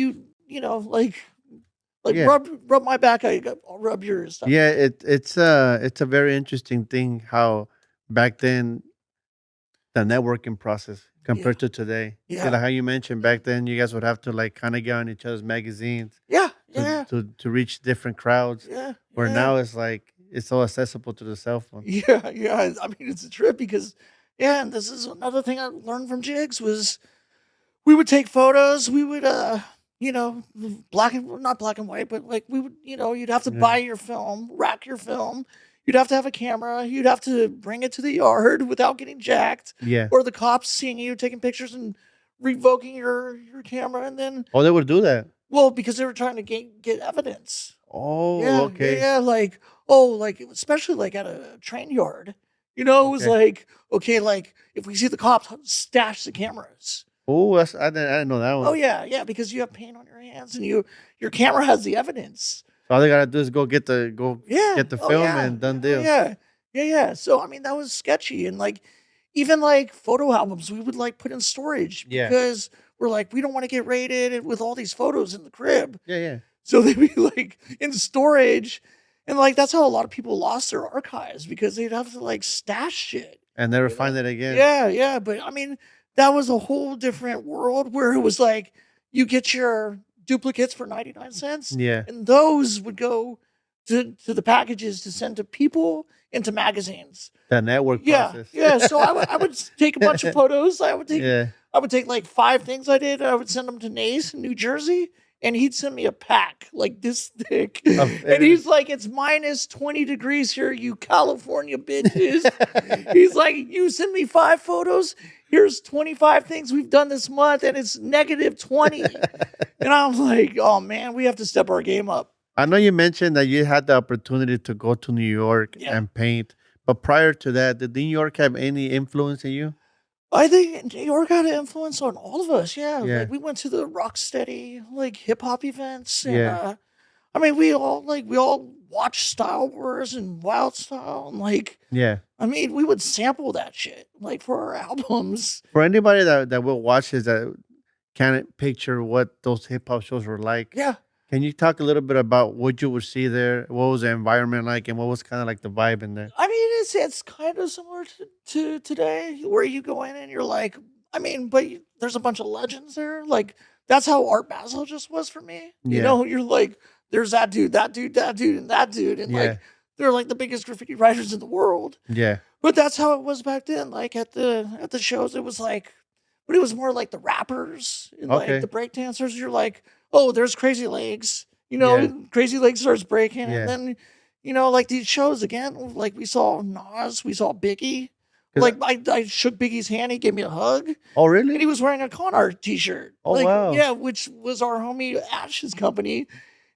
Speaker 2: like
Speaker 1: Yeah.
Speaker 2: rub my back, I'll rub yours. Stuff.
Speaker 1: Yeah, it's a very interesting thing how back then the networking process
Speaker 2: Yeah,
Speaker 1: compared to today. Yeah,
Speaker 2: yeah,
Speaker 1: like how you mentioned back then, you guys would have to like kind of get on each other's magazines
Speaker 2: yeah,
Speaker 1: to
Speaker 2: yeah,
Speaker 1: to reach different crowds.
Speaker 2: yeah,
Speaker 1: Where
Speaker 2: yeah,
Speaker 1: now it's like it's so accessible to the cell phone.
Speaker 2: yeah, yeah. I mean, it's a trip because yeah, and this is another thing I learned from Jigs was we would take photos. We would, you know, not black and white, but like we would, you'd have to
Speaker 1: Yeah,
Speaker 2: buy your film, rack your film. You'd have to have a camera. You'd have to bring it to the yard without getting jacked,
Speaker 1: yeah.
Speaker 2: or the cops seeing you taking pictures and revoking your camera. And then,
Speaker 1: Oh, they would do that.
Speaker 2: well, because they were trying to get evidence.
Speaker 1: Oh,
Speaker 2: Yeah, yeah,
Speaker 1: okay,
Speaker 2: yeah. Like, oh, like especially like at a train yard. It was
Speaker 1: okay.
Speaker 2: like, okay, like if we see the cops, stash the cameras.
Speaker 1: Oh, I didn't know that
Speaker 2: Oh
Speaker 1: one.
Speaker 2: yeah, yeah, because you have paint on your hands and your camera has the evidence.
Speaker 1: So all they gotta do is go
Speaker 2: Yeah.
Speaker 1: get the
Speaker 2: Oh
Speaker 1: film
Speaker 2: yeah.
Speaker 1: and done
Speaker 2: Oh
Speaker 1: deal.
Speaker 2: yeah. Yeah, yeah. So I mean that was sketchy and like even like photo albums we would like put in storage
Speaker 1: Yeah,
Speaker 2: because we're like we don't want to get raided with all these photos in the crib.
Speaker 1: yeah.
Speaker 2: So they'd be like in storage and like that's how a lot of people lost their archives because they'd have to like stash shit.
Speaker 1: And never find it again.
Speaker 2: Yeah, yeah, but I mean, that was a whole different world where it was like you get your duplicates for 99 cents
Speaker 1: Yeah,
Speaker 2: and those would go to the packages to send to people into magazines.
Speaker 1: the network
Speaker 2: Yeah,
Speaker 1: process.
Speaker 2: yeah. So I would take a bunch of photos.
Speaker 1: Yeah,
Speaker 2: I would take like 5 things I did. I would send them to Nace in New Jersey, and he'd send me a pack like this thick.
Speaker 1: of
Speaker 2: And he's like, "It's minus 20 degrees here, you California bitches." He's like, "You send me 5 photos. Here's 25 things we've done this month, and it's negative 20." And I'm like, "Oh man, we have to step our game up."
Speaker 1: I know you mentioned that you had the opportunity to go to New York
Speaker 2: Yeah.
Speaker 1: and paint, but prior to that, did New York have any influence in you?
Speaker 2: I think New York had an influence on all of us. Yeah,
Speaker 1: Yeah,
Speaker 2: like we went to the Rocksteady like hip hop events, and
Speaker 1: yeah,
Speaker 2: I mean we all watched Style Wars and Wild Style, and like
Speaker 1: yeah.
Speaker 2: I mean we would sample that shit like for our albums.
Speaker 1: For anybody that will watch this that can't picture what those hip hop shows were like,
Speaker 2: Yeah,
Speaker 1: can you talk a little bit about what you would see there? What was the environment like, and what was kind of like the vibe in there?
Speaker 2: I mean it's kind of similar to today where you go in and you're like, I mean, but there's a bunch of legends there. Like that's how Art Basel just was for me.
Speaker 1: Yeah,
Speaker 2: You're like, there's that dude, that dude, that dude, and that dude, and
Speaker 1: yeah,
Speaker 2: like they're like the biggest graffiti writers in the world.
Speaker 1: yeah.
Speaker 2: But that's how it was back then. Like at the shows, it was like, but it was more like the rappers and like
Speaker 1: Okay,
Speaker 2: the break dancers. You're like, oh, there's Crazy Legs.
Speaker 1: yeah,
Speaker 2: Crazy Legs starts breaking, and
Speaker 1: yeah.
Speaker 2: then like these shows again. Like we saw Nas, we saw Biggie.
Speaker 1: 'Cause
Speaker 2: Like I shook Biggie's hand, he gave me a hug,
Speaker 1: oh,
Speaker 2: and he
Speaker 1: really?
Speaker 2: was wearing a Conart t-shirt.
Speaker 1: Oh,
Speaker 2: Like
Speaker 1: wow.
Speaker 2: yeah, which was our homie Ash's company,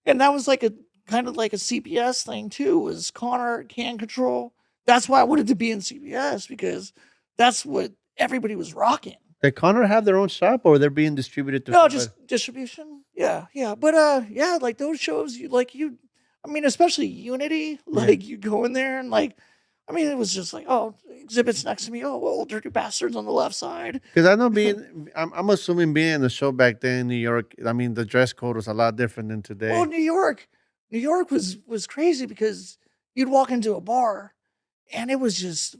Speaker 2: and that was like a kind of like a CBS thing too. Was Conart Can Control? That's why I wanted to be in CBS because that's what everybody was rocking.
Speaker 1: Did Connor have their own shop, or they're being distributed to
Speaker 2: No,
Speaker 1: somebody?
Speaker 2: just distribution. Yeah, yeah. But yeah, like those shows I mean, especially Unity,
Speaker 1: Yeah.
Speaker 2: like you go in there and like I mean, it was just like, oh, exhibits next to me. Oh, well, dirty bastards on the left side.
Speaker 1: Because I know I'm assuming being in the show back then in New York, I mean, the dress code was a lot different than
Speaker 2: Well,
Speaker 1: today.
Speaker 2: New York was crazy because you'd walk into a bar and it was just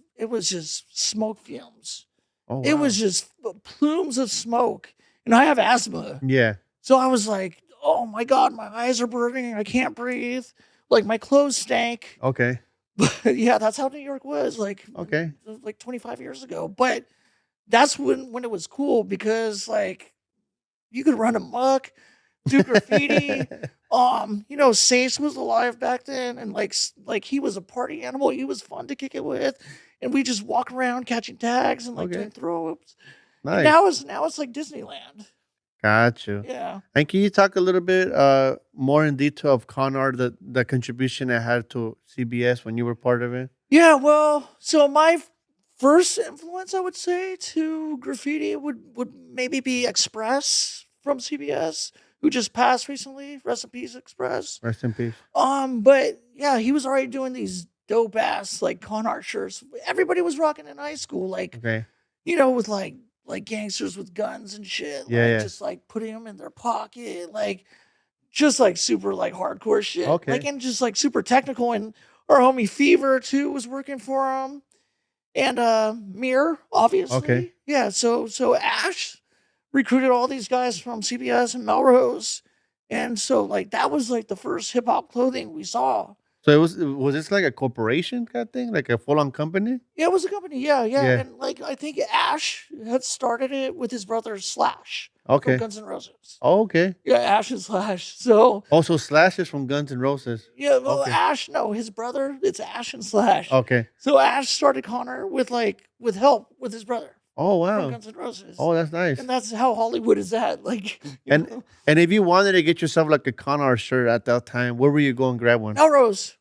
Speaker 2: smoke fumes.
Speaker 1: Oh,
Speaker 2: It
Speaker 1: wow.
Speaker 2: was just plumes of smoke, and I have asthma.
Speaker 1: Yeah.
Speaker 2: So I was like, "Oh my god, my eyes are burning. I can't breathe. Like my clothes stank."
Speaker 1: Okay.
Speaker 2: But yeah, that's how New York was
Speaker 1: Okay.
Speaker 2: like 25 years ago. But that's when it was cool because like you could run amok, do graffiti. Sace was alive back then, and like he was a party animal. He was fun to kick it with, and we just walk around catching tags and like
Speaker 1: Okay.
Speaker 2: doing throw ups. And
Speaker 1: Nice.
Speaker 2: now it's like Disneyland.
Speaker 1: Got you.
Speaker 2: Yeah.
Speaker 1: And can you talk a little bit more in detail of Conart, the contribution it had to CBS when you were part of it?
Speaker 2: Yeah, well, so my first influence, I would say, to graffiti would maybe be Express from CBS. who just passed recently. Rest in peace, Express.
Speaker 1: Rest in peace.
Speaker 2: But yeah, he was already doing these dope ass like Conart shirts. Everybody was rocking in high school, like with like gangsters with guns and shit, just like putting them in their pocket, like just like super like hardcore shit, like and just like super technical. And our homie Fever too was working for him, and Mir obviously, yeah. So Ash recruited all these guys from CBS and Melrose. And so, like, that was like the first hip hop clothing we saw.
Speaker 1: So was this like a corporation kind of thing, like a full on company?
Speaker 2: Yeah, it was a company. Yeah. And like, I think Ash had started it with his brother Slash. From Guns N' Roses.
Speaker 1: Oh, okay.
Speaker 2: Yeah, Ash and Slash. So
Speaker 1: also Slash is from Guns N' Roses.
Speaker 2: Yeah, well, Ash, no, his brother. It's Ash and Slash.
Speaker 1: Okay.
Speaker 2: So Ash started Conart with help with his brother.
Speaker 1: Oh wow!
Speaker 2: From Guns N' Roses.
Speaker 1: Oh, that's nice.
Speaker 2: And that's how Hollywood is at. Like,
Speaker 1: and if you wanted to get yourself like a Conart shirt at that time, where were you going to grab one?
Speaker 2: Melrose,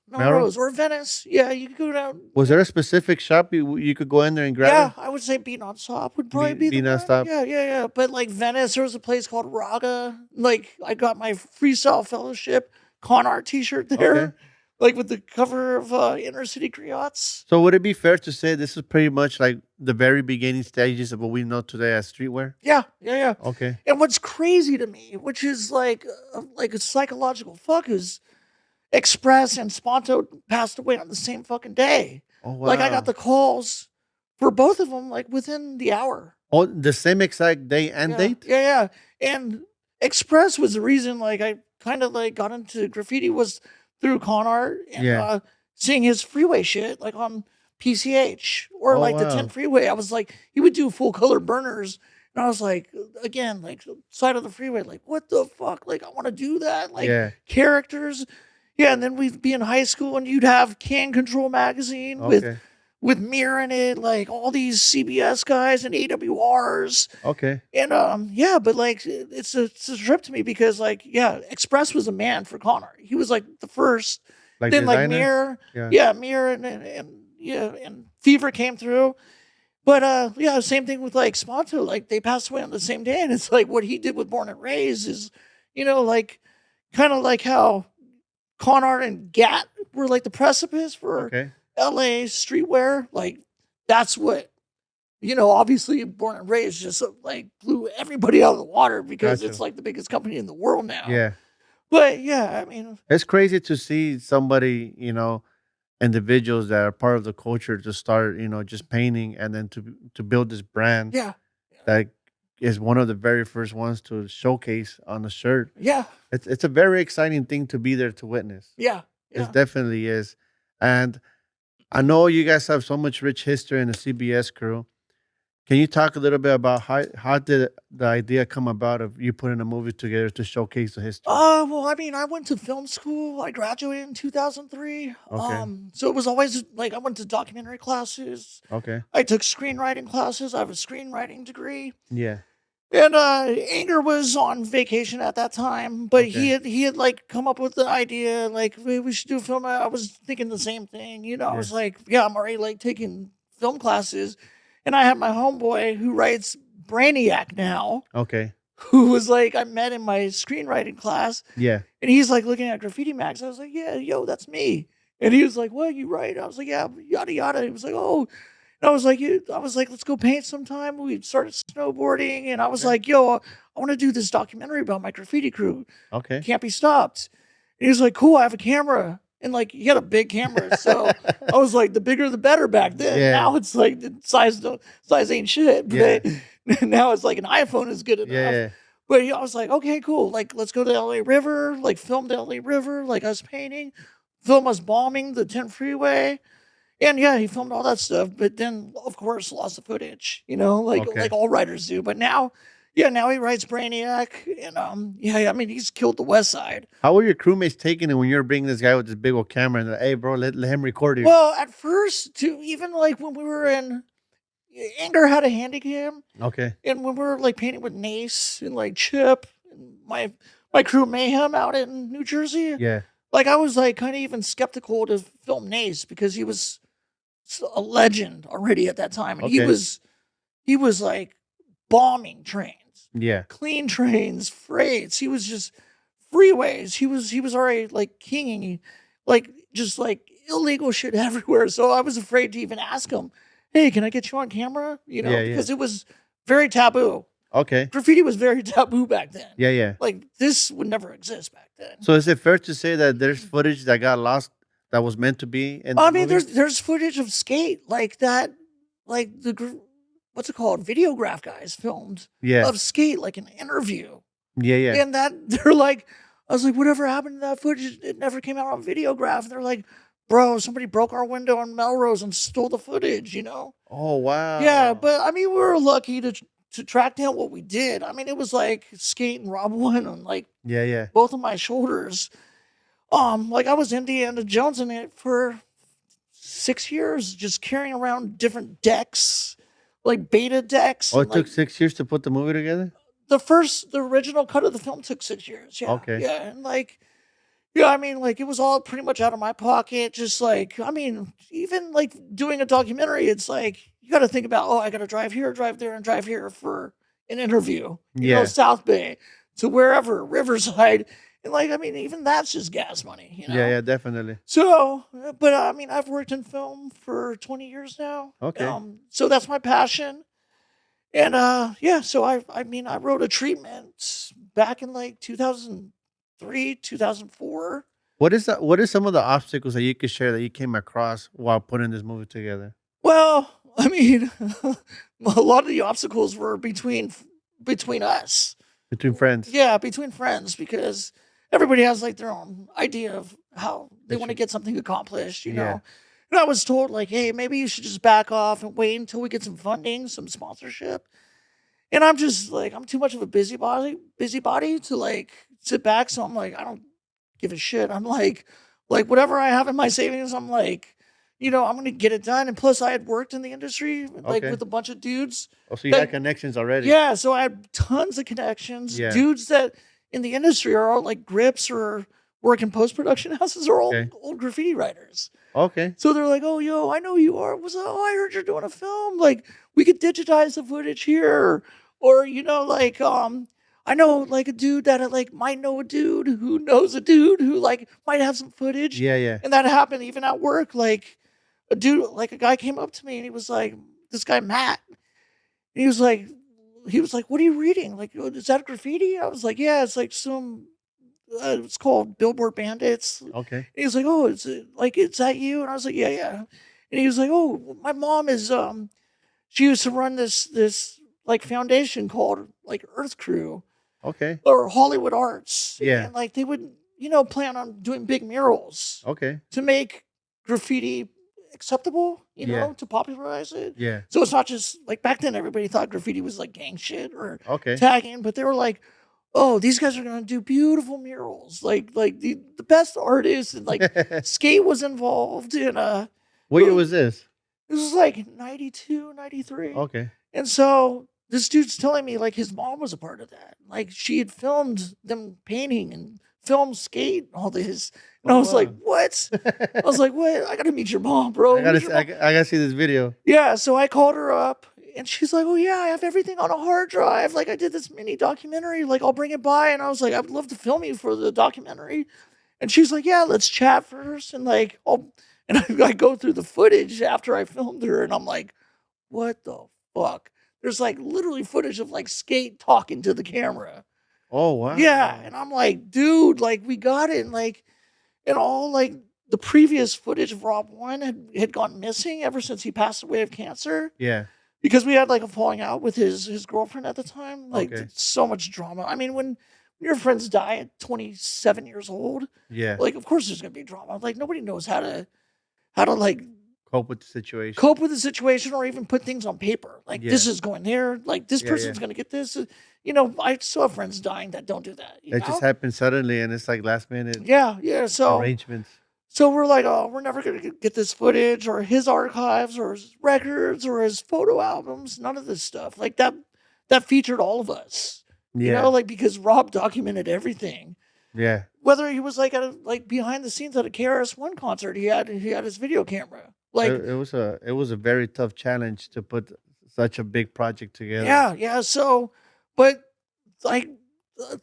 Speaker 2: or Venice. Yeah, you could go down.
Speaker 1: Was there a specific shop you could go in there and grab?
Speaker 2: Yeah,
Speaker 1: it?
Speaker 2: I would say Be Nonstop would probably be the
Speaker 1: Nonstop.
Speaker 2: Yeah. But like Venice, there was a place called Raga. Like I got my Freestyle Fellowship Conart T-shirt there. Like with the cover of Inner City Griots.
Speaker 1: So would it be fair to say this is pretty much like the very beginning stages of what we know today as streetwear?
Speaker 2: Yeah.
Speaker 1: Okay.
Speaker 2: And what's crazy to me, which is like a psychological fuck, is Express and Sponto passed away on the same fucking day.
Speaker 1: Oh wow!
Speaker 2: Like I got the calls for both of them like within the hour.
Speaker 1: Oh, the same exact day and date?
Speaker 2: Yeah. And Express was the reason like I kind of like got into graffiti was through Conart and seeing his freeway shit like on PCH or the 10 freeway. I was like, he would do full color burners. And I was like, again, like side of the freeway, like, what the fuck? Like, I want to do that. Like characters. Yeah. And then we'd be in high school and you'd have Can Control magazine with Mir in it, like all these CBS guys and AWRs. And but like it's a trip to me because like Express was a man for Conart. He was like the first.
Speaker 1: Like
Speaker 2: then
Speaker 1: designer?
Speaker 2: like Mir and Fever came through. But same thing with like Sponto. Like they passed away on the same day, and it's like what he did with Born and Raised is, like kind of like how Conart and Gat were like the precipice for LA streetwear. Like that's what obviously Born and Raised just like blew everybody out of the water because it's like the biggest company in the world now. But I mean,
Speaker 1: it's crazy to see somebody, individuals that are part of the culture to start, just painting and then to build this brand. That is one of the very first ones to showcase on the shirt. It's a very exciting thing to be there to witness. It definitely is. And I know you guys have so much rich history in the CBS crew. Can you talk a little bit about how did the idea come about of you putting a movie together to showcase the history?
Speaker 2: Well, I mean, I went to film school. I graduated in 2003. So it was always like I went to documentary classes. I took screenwriting classes. I have a screenwriting degree. And Anger was on vacation at that time, but he had like come up with the idea like we should do a film. I was thinking the same thing. I was like, I'm already like taking film classes. And I have my homeboy who writes Brainiac now. Who was like, I met in my screenwriting class. And he's like looking at graffiti mags. I was like, that's me. And he was like, what, you write? I was like, yeah, yada, yada. He was like, oh. And I was like, let's go paint sometime. We started snowboarding. And I was like, I want to do this documentary about my graffiti crew. Can't be stopped. And he was like, cool, I have a camera. And like he had a big camera, so I was like, the bigger the better back then. Now it's like the size ain't shit. But now it's like an iPhone is good enough. But I was like, okay, cool. Like let's go to LA River, like film the LA River, like us painting, film us bombing the 10 freeway. And he filmed all that stuff, but then of course lost the footage, like all writers do. But now now he writes Brainiac, and I mean he's killed the West Side.
Speaker 1: How were your crewmates taking it when you were bringing this guy with this big old camera and hey bro, let him record you?
Speaker 2: Well, at first, too, even like when we were in Anger had a handy cam. And when we were like painting with Nace and like Chip and my crew Mayhem out in New Jersey. Like I was like kind of even skeptical to film Nace because he was a legend already at that time, and he was like bombing trains. trains.
Speaker 1: Yeah.
Speaker 2: Clean trains, freights. He was just freeways. He was already like kinging, like just like illegal shit everywhere. So I was afraid to even ask him, "Hey, can I get you on camera?" You know, because it was very taboo.
Speaker 1: Okay.
Speaker 2: Graffiti was very taboo back then.
Speaker 1: Yeah, yeah.
Speaker 2: Like this would never exist back then.
Speaker 1: So is it fair to say that there's footage that got lost that was meant to be in the
Speaker 2: I mean,
Speaker 1: movie?
Speaker 2: there's footage of skate like that, like what's it called? Videograph guys filmed of skate, like an interview.
Speaker 1: Yeah, yeah.
Speaker 2: And that they're like, I was like, whatever happened to that footage? It never came out on Videograph. And they're like, bro, somebody broke our window on Melrose and stole the footage, you know?
Speaker 1: Oh, wow.
Speaker 2: Yeah, but I mean, we were lucky to track down what we did. I mean, it was like skate and Rob One on like both of my shoulders. Like I was Indiana Jones in it for 6 years, just carrying around different decks, like beta decks.
Speaker 1: Oh, it took
Speaker 2: like,
Speaker 1: 6 years to put the movie together?
Speaker 2: the original cut of the film took 6 years. Yeah.
Speaker 1: Okay.
Speaker 2: Yeah. And like, yeah, I mean, like it was all pretty much out of my pocket. Just like, I mean, even like doing a documentary, it's like, you got to think about, oh, I got to drive here, drive there, and drive here for an interview, you know, South Bay to wherever, Riverside. And like, I mean, even that's just gas money, you know?
Speaker 1: Yeah, yeah, definitely.
Speaker 2: So, but I mean, I've worked in film for 20 years now.
Speaker 1: Okay.
Speaker 2: So that's my passion. And yeah, so I mean, I wrote a treatment back in like 2003, 2004.
Speaker 1: What is some of the obstacles that you could share that you came across while putting this movie together?
Speaker 2: Well, I mean, a lot of the obstacles were between us.
Speaker 1: Between friends.
Speaker 2: Yeah, between friends, because everybody has like their own idea of how they want to get something accomplished, you know. And I was told like, hey, maybe you should just back off and wait until we get some funding, some sponsorship. And I'm just like, I'm too much of a busybody to like sit back. So I'm like, I don't give a shit. I'm like whatever I have in my savings, I'm like, you know, I'm gonna get it done. And plus, I had worked in the industry like with a bunch of dudes.
Speaker 1: Oh, so you had connections already?
Speaker 2: Yeah, so I had tons of connections.
Speaker 1: Yeah.
Speaker 2: Dudes that in the industry are all like grips or work in post-production houses are all old graffiti writers.
Speaker 1: Okay.
Speaker 2: So they're like, oh, yo, I know you are. Oh, I heard you're doing a film. Like, we could digitize the footage here. Or, you know, like, I know like a dude that like might know a dude who knows a dude who like might have some footage.
Speaker 1: Yeah, yeah.
Speaker 2: And that happened even at work. Like a dude, like a guy came up to me and he was like, this guy, Matt. And he was like, what are you reading? Like, is that graffiti? I was like, yeah, it's like some, it's called Billboard Bandits.
Speaker 1: Okay.
Speaker 2: And he was like, oh, is that you? And I was like, yeah, yeah. And he was like, oh, my mom is, she used to run this like foundation called like Earth Crew.
Speaker 1: Okay.
Speaker 2: Or Hollywood Arts.
Speaker 1: Yeah.
Speaker 2: And like they would, you know, plan on doing big murals.
Speaker 1: Okay.
Speaker 2: To make graffiti acceptable, you know, to popularize it.
Speaker 1: Yeah.
Speaker 2: So it's not just like back then everybody thought graffiti was like gang shit or
Speaker 1: Okay.
Speaker 2: tagging, but they were like, oh, these guys are gonna do beautiful murals. Like the best artists and like skate was involved in
Speaker 1: what year was this?
Speaker 2: This was like 92, 93.
Speaker 1: Okay.
Speaker 2: And so this dude's telling me like his mom was a part of that. Like she had filmed them painting and filmed skate and all this. And I was like, what? I was like, what? I gotta meet your mom, bro.
Speaker 1: I gotta see this video.
Speaker 2: Yeah, so I called her up and she's like, oh yeah, I have everything on a hard drive. Like I did this mini documentary. Like I'll bring it by. And I was like, I would love to film you for the documentary. And she's like, yeah, let's chat first. And like, I go through the footage after I filmed her and I'm like, what the fuck? There's like literally footage of like skate talking to the camera.
Speaker 1: Oh, wow.
Speaker 2: Yeah. And I'm like, dude, like we got it. And like, and all like the previous footage of Rob One had gone missing ever since he passed away of cancer.
Speaker 1: Yeah.
Speaker 2: Because we had like a falling out with his girlfriend at the time. Like so much drama. I mean, when your friends die at 27 years old, like of course there's gonna be drama. Like nobody knows how to like
Speaker 1: cope with the situation
Speaker 2: or even put things on paper. Like this is going there. Like this person's going to get this. You know, I still have friends dying that don't do that.
Speaker 1: It just happened suddenly and it's like last minute.
Speaker 2: Yeah. So
Speaker 1: arrangements.
Speaker 2: So we're like, oh, we're never going to get this footage or his archives or his records or his photo albums. None of this stuff. Like that featured all of us. You know, like because Rob documented everything.
Speaker 1: Yeah.
Speaker 2: Whether he was like behind the scenes at a KRS-One concert, he had his video camera. Like
Speaker 1: it was a very tough challenge to put such a big project together.
Speaker 2: Yeah. So But like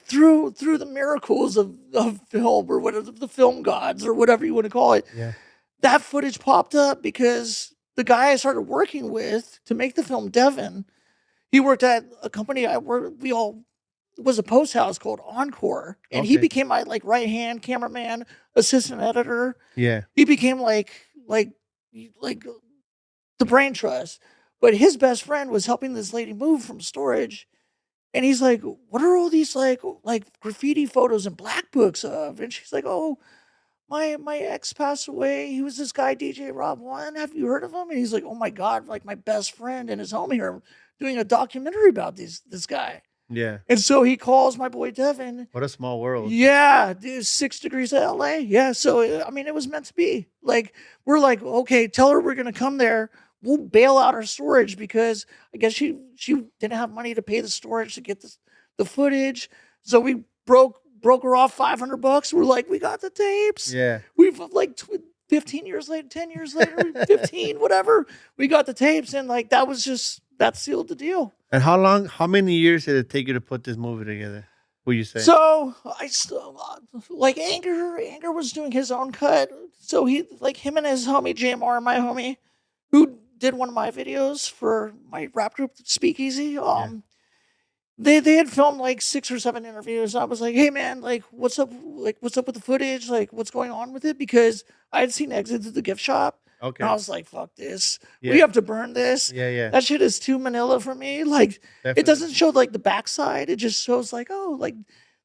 Speaker 2: through the miracles of film or whatever, the film gods or whatever you want to call it,
Speaker 1: Yeah.
Speaker 2: that footage popped up because the guy I started working with to make the film, Devin, he worked at a company I worked. We all it was a post house called Encore, and he
Speaker 1: Okay.
Speaker 2: became my like right hand cameraman, assistant editor.
Speaker 1: Yeah.
Speaker 2: He became like the brain trust. But his best friend was helping this lady move from storage, and he's like, "What are all these like graffiti photos and black books of?" And she's like, "Oh, my ex passed away. He was this guy, DJ Rob One. Have you heard of him?" And he's like, "Oh my god, like my best friend and his home here doing a documentary about this guy."
Speaker 1: Yeah.
Speaker 2: And so he calls my boy Devin.
Speaker 1: What a small world.
Speaker 2: Yeah, dude, 6 degrees of LA. Yeah, so I mean, it was meant to be. Like, we're like, okay, tell her we're gonna come there. We'll bail out our storage because I guess she didn't have money to pay the storage to get the footage. So we broke her off $500. We're like, we got the tapes.
Speaker 1: Yeah.
Speaker 2: We've like 15 years later, 10 years later, 15, whatever. We got the tapes, and like that sealed the deal.
Speaker 1: And how many years did it take you to put this movie together? Would you say?
Speaker 2: So I still like Anger was doing his own cut. So he like him and his homie JMR, my homie, who did one of my videos for my rap group Speakeasy. They had filmed like 6 or 7 interviews. I was like, hey man, like what's up? Like what's up with the footage? Like what's going on with it? Because I had seen Exit to the Gift Shop.
Speaker 1: Okay.
Speaker 2: And I was like, fuck this.
Speaker 1: Yeah.
Speaker 2: We have to burn this.
Speaker 1: Yeah, yeah.
Speaker 2: That shit is too Manila for me. Like
Speaker 1: Definitely.
Speaker 2: it doesn't show like the backside. It just shows like, oh, like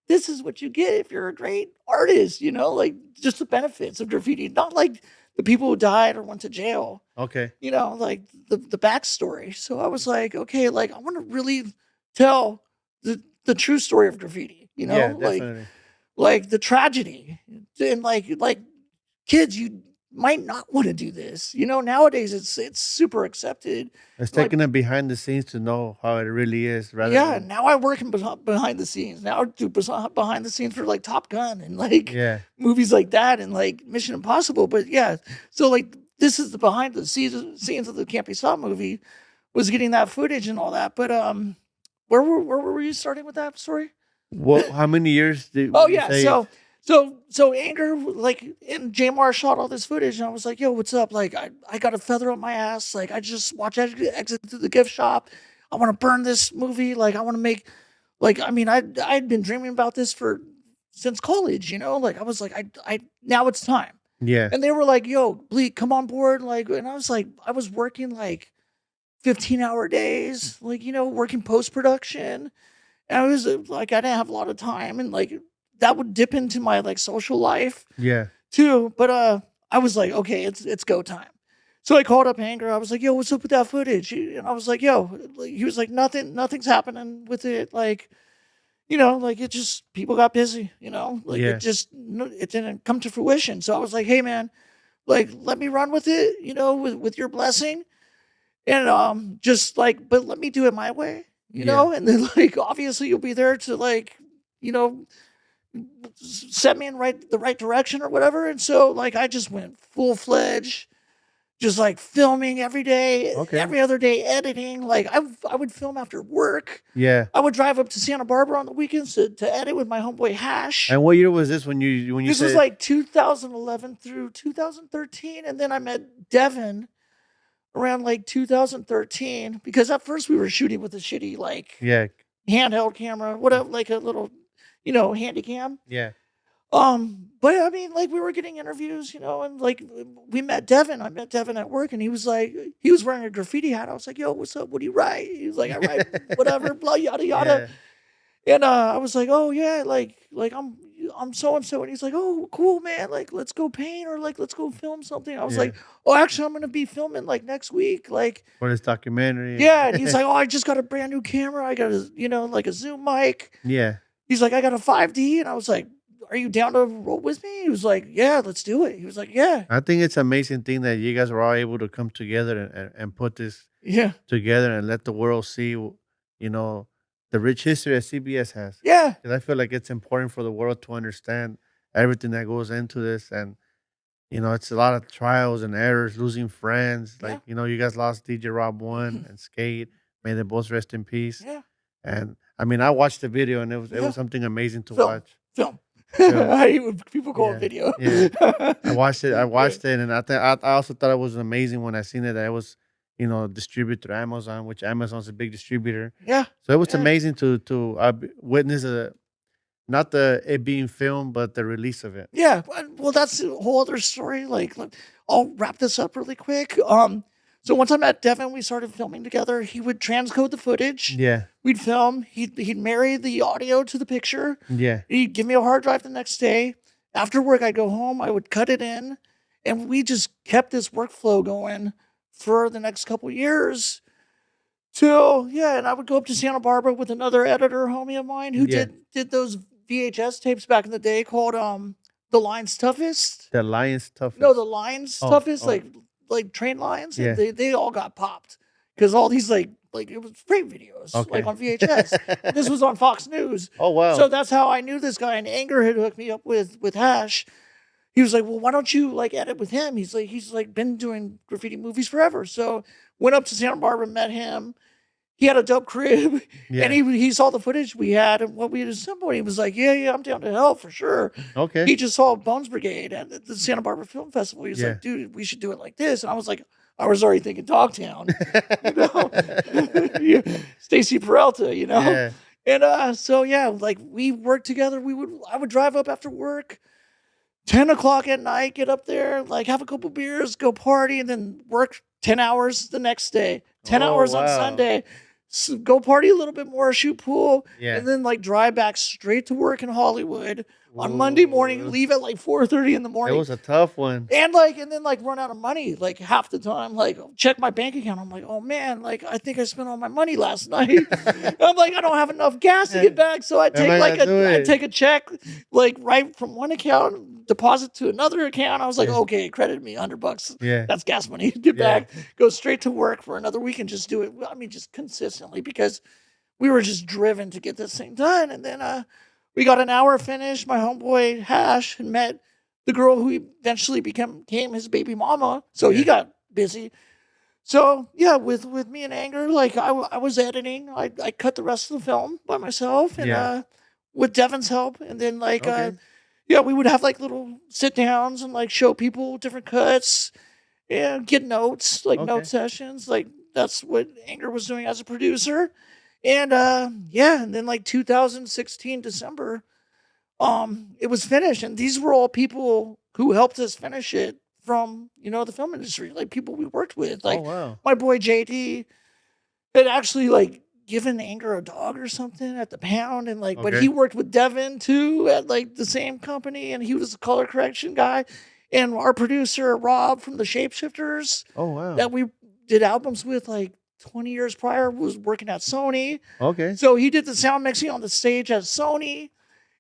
Speaker 2: this is what you get if you're a great artist, you know, like just the benefits of graffiti, not like the people who died or went to jail.
Speaker 1: Okay.
Speaker 2: You know, like the backstory. So I was like, okay, like I want to really tell the true story of graffiti, you know,
Speaker 1: Yeah, definitely.
Speaker 2: like the tragedy. And like kids, you might not want to do this. You know, nowadays it's super accepted.
Speaker 1: It's
Speaker 2: Like,
Speaker 1: taking it behind the scenes to know how it really is, rather
Speaker 2: yeah,
Speaker 1: than
Speaker 2: now I work in behind the scenes. Now I do behind the scenes for like Top Gun and like
Speaker 1: yeah,
Speaker 2: movies like that and like Mission Impossible. But yeah, so like this is the behind the scenes of the Can't Be Stopped movie, was getting that footage and all that. But where were you starting with that story?
Speaker 1: What? How many years did?
Speaker 2: Oh
Speaker 1: you
Speaker 2: yeah,
Speaker 1: say?
Speaker 2: so Anger, like, and Jamar shot all this footage, and I was like, yo, what's up? Like, I got a feather up my ass. Like, I just watched Exit to the Gift Shop. I want to burn this movie. Like, I want to make, like, I mean, I'd been dreaming about this since college, you know. Like, I was like, I now it's time.
Speaker 1: Yeah.
Speaker 2: And they were like, yo, Bleak, come on board. Like, and I was like, I was working like 15-hour days, like, you know, working post production. And I was like, I didn't have a lot of time, and like that would dip into my like social life
Speaker 1: Yeah.
Speaker 2: too. But I was like, okay, it's go time. So I called up Anger. I was like, yo, what's up with that footage? And I was like, yo, he was like, nothing's happening with it. Like, you know, like it just people got busy, you know, like
Speaker 1: Yeah.
Speaker 2: it didn't come to fruition. So I was like, hey man, like let me run with it, you know, with your blessing. And just like, but let me do it my way, you
Speaker 1: Yeah.
Speaker 2: know, and then like obviously you'll be there to like, you know, set me in the right direction or whatever. And so like I just went full-fledged, just like filming every day,
Speaker 1: Okay.
Speaker 2: every other day editing. Like I would film after work.
Speaker 1: Yeah.
Speaker 2: I would drive up to Santa Barbara on the weekends to edit with my homeboy Hash.
Speaker 1: And what year was this when you
Speaker 2: This
Speaker 1: said
Speaker 2: was like 2011 through 2013, and then I met Devin around like 2013, because at first we were shooting with a shitty like
Speaker 1: yeah,
Speaker 2: handheld camera, whatever, like a little, you know, handy cam.
Speaker 1: yeah,
Speaker 2: But I mean, like we were getting interviews, you know, and like we met Devin. I met Devin at work, and he was wearing a graffiti hat. I was like, yo, what's up? What do you write? He was like, I write whatever, blah, yada, yada.
Speaker 1: yeah.
Speaker 2: And I was like, oh yeah, like I'm so and so, and he's like, oh cool man, like let's go paint or like let's go film something. I was
Speaker 1: Yeah.
Speaker 2: like, oh actually I'm gonna be filming like next week, like
Speaker 1: For this documentary.
Speaker 2: yeah. And he's like, oh I just got a brand new camera, I got a like a Zoom mic.
Speaker 1: yeah.
Speaker 2: He's like, I got a 5D, and I was like, are you down to roll with me? He was like, yeah, let's do it. He was like, yeah,
Speaker 1: I think it's an amazing thing that you guys were all able to come together and put this
Speaker 2: yeah,
Speaker 1: together and let the world see, you know, the rich history that CBS has.
Speaker 2: yeah,
Speaker 1: Because I feel like it's important for the world to understand everything that goes into this. And, you know, it's a lot of trials and errors, losing friends. Like,
Speaker 2: Yeah.
Speaker 1: you know, you guys lost DJ Rob One and Skate. May they both rest in peace.
Speaker 2: yeah.
Speaker 1: And I mean, I watched the video and it
Speaker 2: Yeah.
Speaker 1: was something amazing to
Speaker 2: Film.
Speaker 1: watch.
Speaker 2: Film.
Speaker 1: Film.
Speaker 2: I hate when people call it
Speaker 1: Yeah,
Speaker 2: video.
Speaker 1: yeah. I watched it. I
Speaker 2: Yeah.
Speaker 1: watched it, and I also thought it was amazing when I seen it that it was, distributed through Amazon, which Amazon's a big distributor.
Speaker 2: Yeah.
Speaker 1: So it was
Speaker 2: Yeah.
Speaker 1: amazing to witness not the it being filmed, but the release of it.
Speaker 2: Yeah, well, that's a whole other story. Like, I'll wrap this up really quick. So once I met Devin, we started filming together. He would transcode the footage.
Speaker 1: Yeah,
Speaker 2: We'd film. He'd marry the audio to the picture.
Speaker 1: yeah,
Speaker 2: He'd give me a hard drive the next day. After work, I'd go home. I would cut it in, and we just kept this workflow going for the next couple years. Till yeah, and I would go up to Santa Barbara with another editor homie of mine who
Speaker 1: yeah.
Speaker 2: did those VHS tapes back in the day called The Line's Toughest.
Speaker 1: The Lion's
Speaker 2: No,
Speaker 1: toughest.
Speaker 2: The Line's
Speaker 1: Oh,
Speaker 2: Toughest,
Speaker 1: oh,
Speaker 2: like train lines, and
Speaker 1: yeah.
Speaker 2: they all got popped because all these like it was freight videos
Speaker 1: Okay.
Speaker 2: like on VHS. This was on Fox News.
Speaker 1: Oh wow.
Speaker 2: So that's how I knew this guy. And Anger had hooked me up with Hash. He was like, "Well, why don't you like edit with him?" He's like been doing graffiti movies forever. So went up to Santa Barbara, met him. He had a dope crib,
Speaker 1: Yeah.
Speaker 2: and he saw the footage we had and what we had assembled. He was like, "Yeah, I'm down to help for sure."
Speaker 1: Okay.
Speaker 2: He just saw Bones Brigade at the Santa Barbara Film Festival. He was
Speaker 1: Yeah.
Speaker 2: like, "Dude, we should do it like this." And I was like, I was already thinking Dogtown, you know, Stacy Peralta, you know.
Speaker 1: Yeah.
Speaker 2: And so yeah, like we worked together. I would drive up after work, 10 o'clock at night, get up there, like have a couple beers, go party, and then work 10 hours the next day. 10 hours on
Speaker 1: wow.
Speaker 2: Sunday. Go party a little bit more, shoot pool,
Speaker 1: Yeah.
Speaker 2: and then like drive back straight to work in Hollywood on Monday morning.
Speaker 1: Ooh.
Speaker 2: Leave at like 4:30 in the
Speaker 1: It
Speaker 2: morning.
Speaker 1: was a tough one.
Speaker 2: And then run out of money like half the time. Like check my bank account. I'm like, oh man, like I think I spent all my money last night. I'm like, I don't have enough gas to get back, so I
Speaker 1: Am I
Speaker 2: take
Speaker 1: gonna do
Speaker 2: I
Speaker 1: it?
Speaker 2: take a check like right from one account, deposit to another account. I was like,
Speaker 1: Yeah.
Speaker 2: okay, credit me $100.
Speaker 1: Yeah.
Speaker 2: That's gas money. Get
Speaker 1: Yeah.
Speaker 2: back, go straight to work for another week and just do it. I mean, just consistently because we were just driven to get this thing done. And then we got an hour finished. My homeboy Hash had met the girl who eventually became his baby mama. So he
Speaker 1: Yeah.
Speaker 2: got busy. So yeah, with me and Anger, like I was editing. I cut the rest of the film by myself and
Speaker 1: Yeah.
Speaker 2: with Devin's help. And then
Speaker 1: Okay.
Speaker 2: yeah, we would have like little sit downs and like show people different cuts and get notes, like note
Speaker 1: Okay.
Speaker 2: sessions. Like that's what Anger was doing as a producer. And yeah, and then like 2016 December, it was finished. And these were all people who helped us finish it from, the film industry, like people we worked with.
Speaker 1: Oh
Speaker 2: Like
Speaker 1: wow.
Speaker 2: my boy JD had actually like given Anger a dog or something at the pound. And like, but
Speaker 1: Okay.
Speaker 2: he worked with Devin too at like the same company, and he was a color correction guy. And our producer, Rob from the Shapeshifters,
Speaker 1: Oh wow.
Speaker 2: that we did albums with like 20 years prior, was working at Sony.
Speaker 1: Okay.
Speaker 2: So he did the sound mixing on the stage at Sony.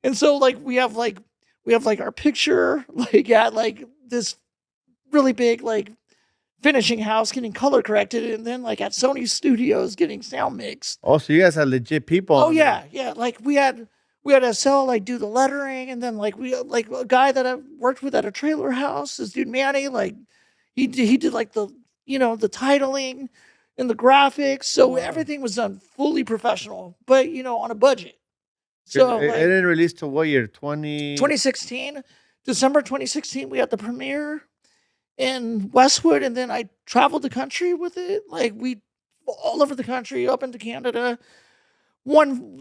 Speaker 2: And so like we have like our picture like at like this really big like finishing house getting color corrected, and then like at Sony Studios getting sound mixed.
Speaker 1: Oh, so you guys are legit people.
Speaker 2: Oh
Speaker 1: on
Speaker 2: yeah, yeah. Like we had SL like do the lettering, and then like we like a guy that I worked with at a trailer house, this dude Manny, like he did like the the titling and the graphics. So
Speaker 1: wow.
Speaker 2: everything was done fully professional, but on a budget.
Speaker 1: So
Speaker 2: So
Speaker 1: it
Speaker 2: like,
Speaker 1: didn't release to what year?
Speaker 2: 2016, December 2016, we had the premiere in Westwood, and then I traveled the country with it. Like we all over the country, up into Canada. Won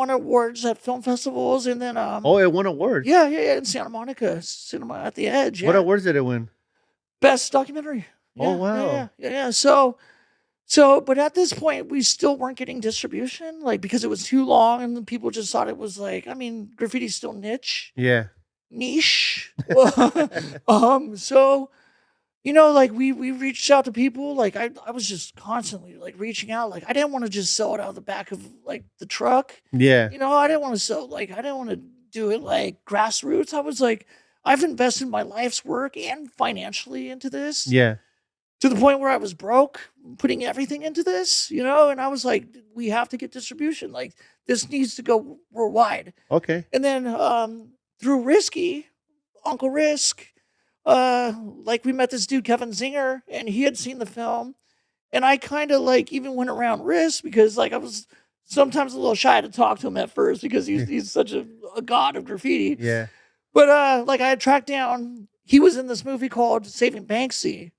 Speaker 2: awards at film festivals, and then
Speaker 1: Oh, it won awards.
Speaker 2: yeah, in Santa Monica, Cinema at the Edge.
Speaker 1: What
Speaker 2: Yeah.
Speaker 1: awards did it win?
Speaker 2: Best documentary.
Speaker 1: Oh,
Speaker 2: Yeah,
Speaker 1: wow.
Speaker 2: yeah. But at this point, we still weren't getting distribution, like because it was too long, and people just thought it was like, I mean, graffiti's still niche.
Speaker 1: Yeah.
Speaker 2: So like we reached out to people. Like I was just constantly like reaching out. Like I didn't want to just sell it out of the back of like the truck.
Speaker 1: Yeah.
Speaker 2: I didn't want to sell, like I didn't want to do it like grassroots. I was like, I've invested my life's work and financially into this.
Speaker 1: Yeah.
Speaker 2: To the point where I was broke, putting everything into this, and I was like, we have to get distribution. Like this needs to go worldwide.
Speaker 1: Okay.
Speaker 2: And then through Uncle Risk, like we met this dude, Kevin Zinger, and he had seen the film. And I kind of like even went around Risk because like I was sometimes a little shy to talk to him at first because he's such a god of graffiti.
Speaker 1: Yeah.
Speaker 2: But like I had tracked down, he was in this movie called Saving Banksy.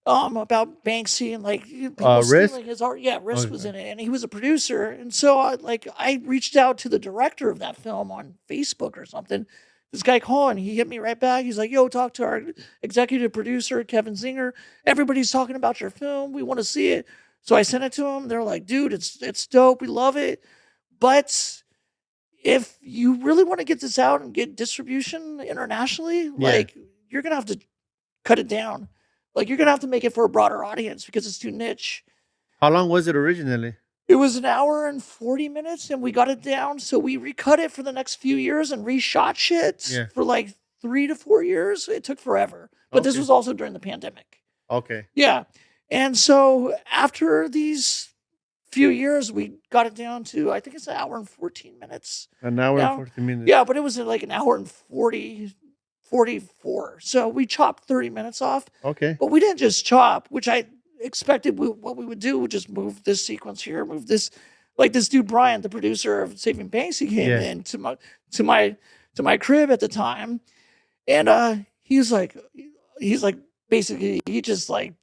Speaker 2: About Banksy and like people stealing his art. Yeah, Risk was in it, and he was a producer. And so I reached out to the director of that film on Facebook or something. This guy Colin, he hit me right back. He's like, "Yo, talk to our executive producer Kevin Zinger. Everybody's talking about your film. We want to see it." So I sent it to him. They're like, "Dude, it's dope. We love it, but if you really want to get this out and get distribution internationally, like you're gonna have to cut it down." Like, you're going to have to make it for a broader audience because it's too niche.
Speaker 1: How long was it originally?
Speaker 2: It was an hour and 40 minutes, and we got it down. So we recut it for the next few years and reshot shit for like 3 to 4 years. It took forever. But this was also during the pandemic.
Speaker 1: Okay.
Speaker 2: Yeah. And so after these few years, we got it down to, I think it's an hour and 14 minutes.
Speaker 1: An hour and 14 minutes.
Speaker 2: Yeah, but it was like an hour and 44. So we chopped 30 minutes off.
Speaker 1: Okay.
Speaker 2: But we didn't just chop, which I expected what we would do would just move this sequence here, move this. Like this dude Brian, the producer of Saving Banksy, came in to my crib at the time, and he's like basically he just like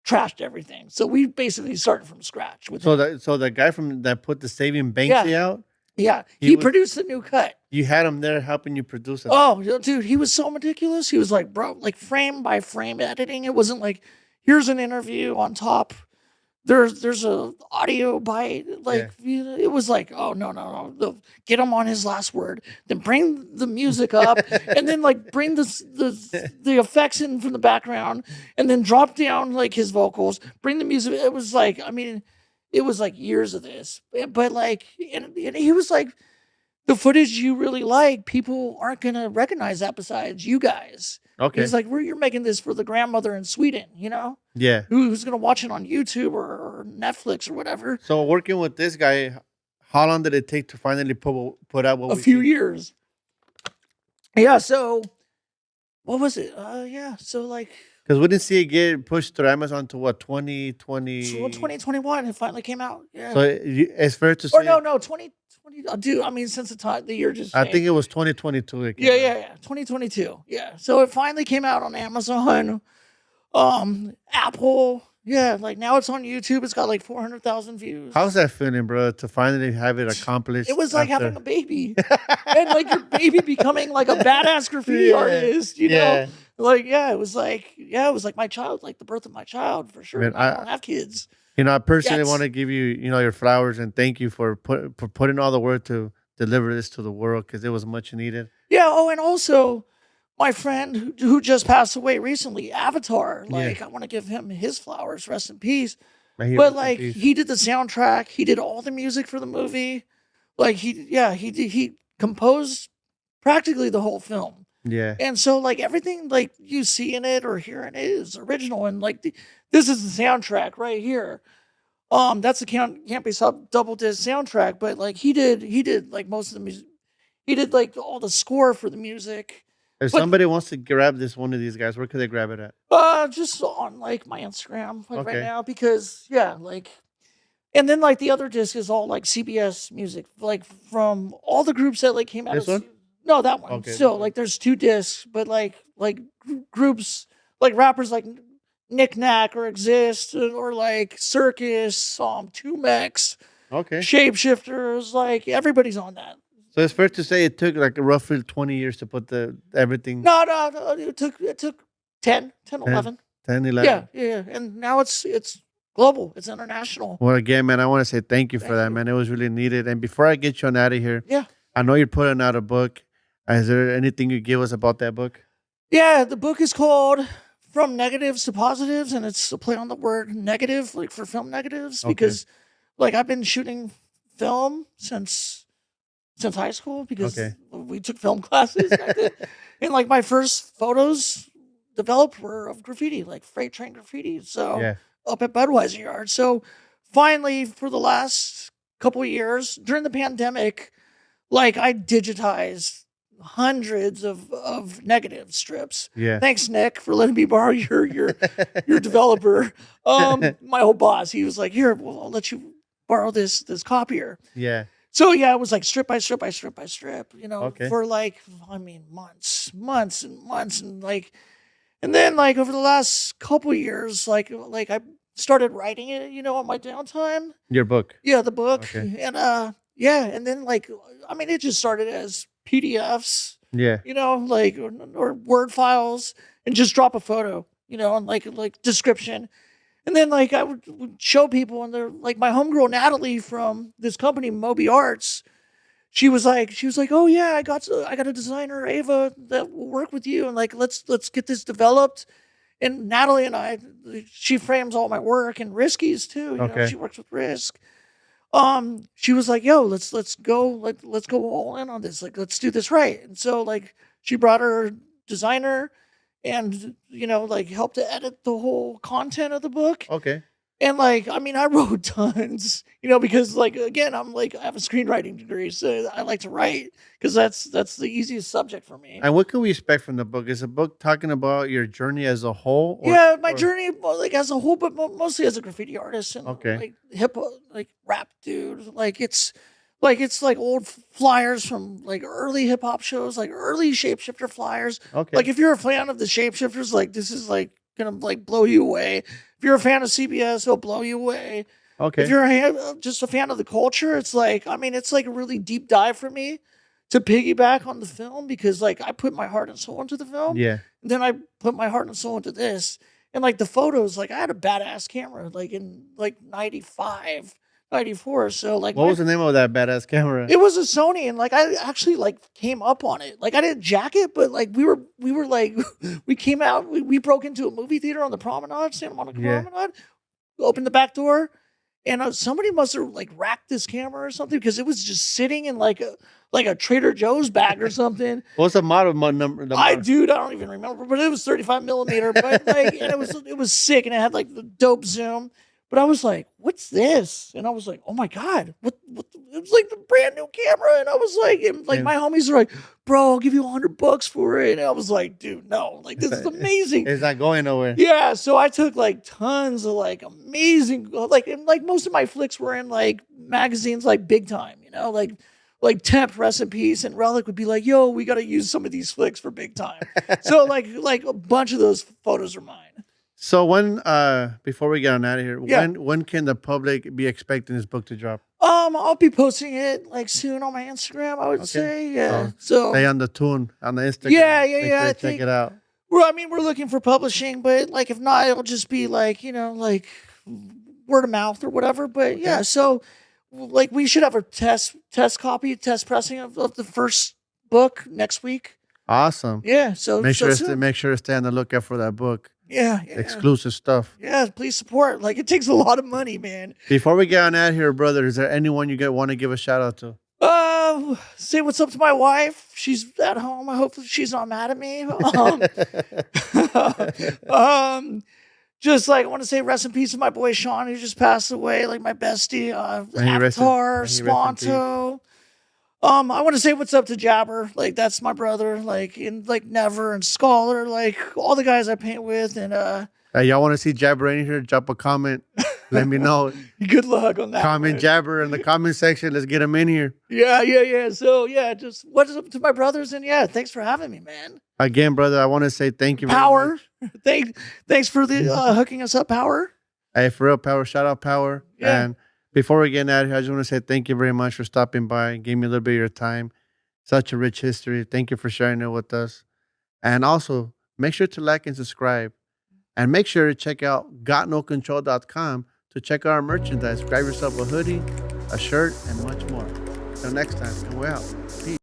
Speaker 2: trashed everything. So we basically started from scratch with him.
Speaker 1: So the guy that put the Saving Banksy out.
Speaker 2: Yeah, he produced the new cut.
Speaker 1: You had him there helping you produce it.
Speaker 2: Oh, dude, he was so meticulous. He was like, bro, like frame by frame editing. It wasn't like, here's an interview on top. There's a audio bite. Like, it was like, oh, no. Get him on his last word. Then bring the music up. And then, like, bring the effects in from the background. And then drop down, like, his vocals. Bring the music. It was like, I mean... It was like years of this, but like, and he was like, the footage you really like, people aren't going to recognize that besides you guys.
Speaker 1: Okay.
Speaker 2: He's like, you're making this for the grandmother in Sweden, you know?
Speaker 1: Yeah.
Speaker 2: Who's going to watch it on YouTube or Netflix or whatever.
Speaker 1: So working with this guy, how long did it take to finally put out what
Speaker 2: a few years. Yeah. So what was it? Yeah. So like,
Speaker 1: because we didn't see it get pushed through Amazon to what, 2020?
Speaker 2: 2021, it finally came out. Yeah.
Speaker 1: So it's fair to say.
Speaker 2: Or no, 2020. Dude, I mean, since the year just changed.
Speaker 1: I think it was 2022.
Speaker 2: Yeah. 2022. Yeah. So it finally came out on Amazon, Apple. Yeah. Like now it's on YouTube. It's got like 400,000 views.
Speaker 1: How's that feeling, bro? To finally have it accomplished.
Speaker 2: It was like having a baby. And like your baby becoming like a badass graffiti artist, you know? Like, it was like my child, like the birth of my child for sure. Man, I don't have kids.
Speaker 1: You know, I personally want to give you, your flowers and thank you for putting all the work to deliver this to the world because it was much needed.
Speaker 2: Yeah. Oh, and also my friend who just passed away recently, Avatar. Like, I want to give him his flowers. Rest in peace. But like, he did the soundtrack. He did all the music for the movie. Like he composed practically the whole film.
Speaker 1: Yeah.
Speaker 2: And so like everything like you see in it or hear in it is original. And like this is the soundtrack right here. That's the Can't Be Stopped double disc soundtrack. But like he did like most of the music. He did like all the score for the music.
Speaker 1: If somebody wants to grab one of these guys, where could they grab it at?
Speaker 2: Just on like my Instagram right now because and then like the other disc is all like CBS music, like from all the groups that like came out.
Speaker 1: This one?
Speaker 2: No, that one.
Speaker 1: Okay,
Speaker 2: Still, like there's 2 discs, but like groups, like rappers like Knick Knack or Exist or like Circus, 2 Mex, Shapeshifters, like everybody's on that.
Speaker 1: So it's fair to say it took like roughly 20 years to put everything.
Speaker 2: No, it took 10, 11.
Speaker 1: 10, 11.
Speaker 2: Yeah, and now it's global, it's international.
Speaker 1: Well, again, man, I want to say thank you for that, man. It was really needed. And before I get you on out of here, I know you're putting out a book. Is there anything you give us about that book?
Speaker 2: Yeah, the book is called From Negatives to Positives, and it's a play on the word negative, like for film negatives, because like I've been shooting film since high school because we took film classes back then. And like my first photos developed were of graffiti, like freight train graffiti. So up at Budweiser Yard. So finally, for the last couple of years during the pandemic, like I digitized hundreds of negative strips. Yeah. Thanks, Nick, for letting me borrow your developer. My old boss, he was like, here, well, I'll let you borrow this copier.
Speaker 1: Yeah.
Speaker 2: So yeah, it was like strip by strip by strip by strip,
Speaker 1: Okay.
Speaker 2: for like, I mean, months and months, and then like over the last couple years, like I started writing it, on my downtime.
Speaker 1: Your book.
Speaker 2: Yeah, the book.
Speaker 1: Okay.
Speaker 2: And yeah, and then like, I mean, it just started as PDFs,
Speaker 1: Yeah.
Speaker 2: like, or Word files, and just drop a photo, and like description. And then like I would show people, and they're like, my homegirl Natalie from this company, Moby Arts. She was like, oh yeah, I got a designer, Ava, that will work with you, and like let's get this developed. And Natalie and I, she frames all my work and Risky's too. She works with Risk. She was like, yo, let's go, like let's go all in on this. Like, let's do this right. And so like she brought her designer and like helped to edit the whole content of the book.
Speaker 1: Okay.
Speaker 2: And like, I mean, I wrote tons, because like, again, I have a screenwriting degree, so I like to write because that's the easiest subject for me.
Speaker 1: And what can we expect from the book? Is the book talking about your journey as a whole?
Speaker 2: Yeah, my journey, like as a whole, but mostly as a graffiti artist and like hip, like rap dude. Like it's old flyers from like early hip hop shows, like early Shapeshifter flyers. Okay. Like if you're a fan of the Shapeshifters, like this is like gonna like blow you away. If you're a fan of CBS, it'll blow you away. Okay. If you're just a fan of the culture, it's like, I mean, it's like a really deep dive for me to piggyback on the film because like I put my heart and soul into the film. Yeah. And then I put my heart and soul into this. And like the photos, like I had a badass camera like in like 95, 94. So like,
Speaker 1: what was the name of that badass camera?
Speaker 2: It was a Sony, and like I actually like came up on it. Like I didn't jack it, but like we were like we came out, we broke into a movie theater on the Promenade, Santa Monica Promenade, opened the back door, and somebody must have like racked this camera or something because it was just sitting in like a Trader Joe's bag or something.
Speaker 1: What's the model number?
Speaker 2: I don't even remember, but it was 35 millimeter. But like, and it was sick, and it had like the dope zoom. But I was like, what's this? And I was like, oh my God, what it was like the brand new camera. And I was like, my homies are like, bro, I'll give you $100 for it. And I was like, dude, no, like this is amazing.
Speaker 1: It's not going nowhere.
Speaker 2: Yeah. So I took like tons of like amazing, like most of my flicks were in like magazines, like Big Time, like Temp, Rest in Peace, and Relic would be like, yo, we got to use some of these flicks for Big Time. So like a bunch of those photos are mine.
Speaker 1: So when, before we get on out of here, when can the public be expecting this book to drop?
Speaker 2: I'll be posting it like soon on my Instagram, I would say. Yeah. So
Speaker 1: stay on the tune on the Instagram.
Speaker 2: Yeah.
Speaker 1: Check it out.
Speaker 2: Well, I mean, we're looking for publishing, but like if not, it'll just be like, like word of mouth or whatever. But yeah, so like we should have a test pressing of the first book next week.
Speaker 1: Awesome.
Speaker 2: Yeah. So
Speaker 1: make sure to stay on the lookout for that book.
Speaker 2: Yeah.
Speaker 1: Exclusive stuff.
Speaker 2: Yeah, please support. Like it takes a lot of money, man.
Speaker 1: Before we get on out here, brother, is there anyone you want to give a shout out to?
Speaker 2: Say what's up to my wife. She's at home. I hope she's not mad at me. Just like I want to say rest in peace to my boy Sean, who just passed away. Like my bestie, Avatar, Sponto. I want to say what's up to Jabber. Like that's my brother. Like Never and Scholar. Like all the guys I paint with. And
Speaker 1: y'all want to see Jabber in here? Drop a comment. Let me know.
Speaker 2: Good luck on that.
Speaker 1: Comment Jabber in the comment section. Let's get him in here.
Speaker 2: Yeah. So yeah, just what's up to my brothers, and yeah, thanks for having me, man.
Speaker 1: Again, brother, I want to say thank you.
Speaker 2: Power. Thanks for the hooking us up, Power.
Speaker 1: Hey, for real, Power. Shout out, Power. Yeah. And before we get out of here, I just want to say thank you very much for stopping by. Gave me a little bit of your time. Such a rich history. Thank you for sharing it with us. And also, make sure to like and subscribe. And make sure to check out gotnocontrol.com to check out our merchandise. Grab yourself a hoodie, a shirt, and much more. Until next time, and we're out. Peace.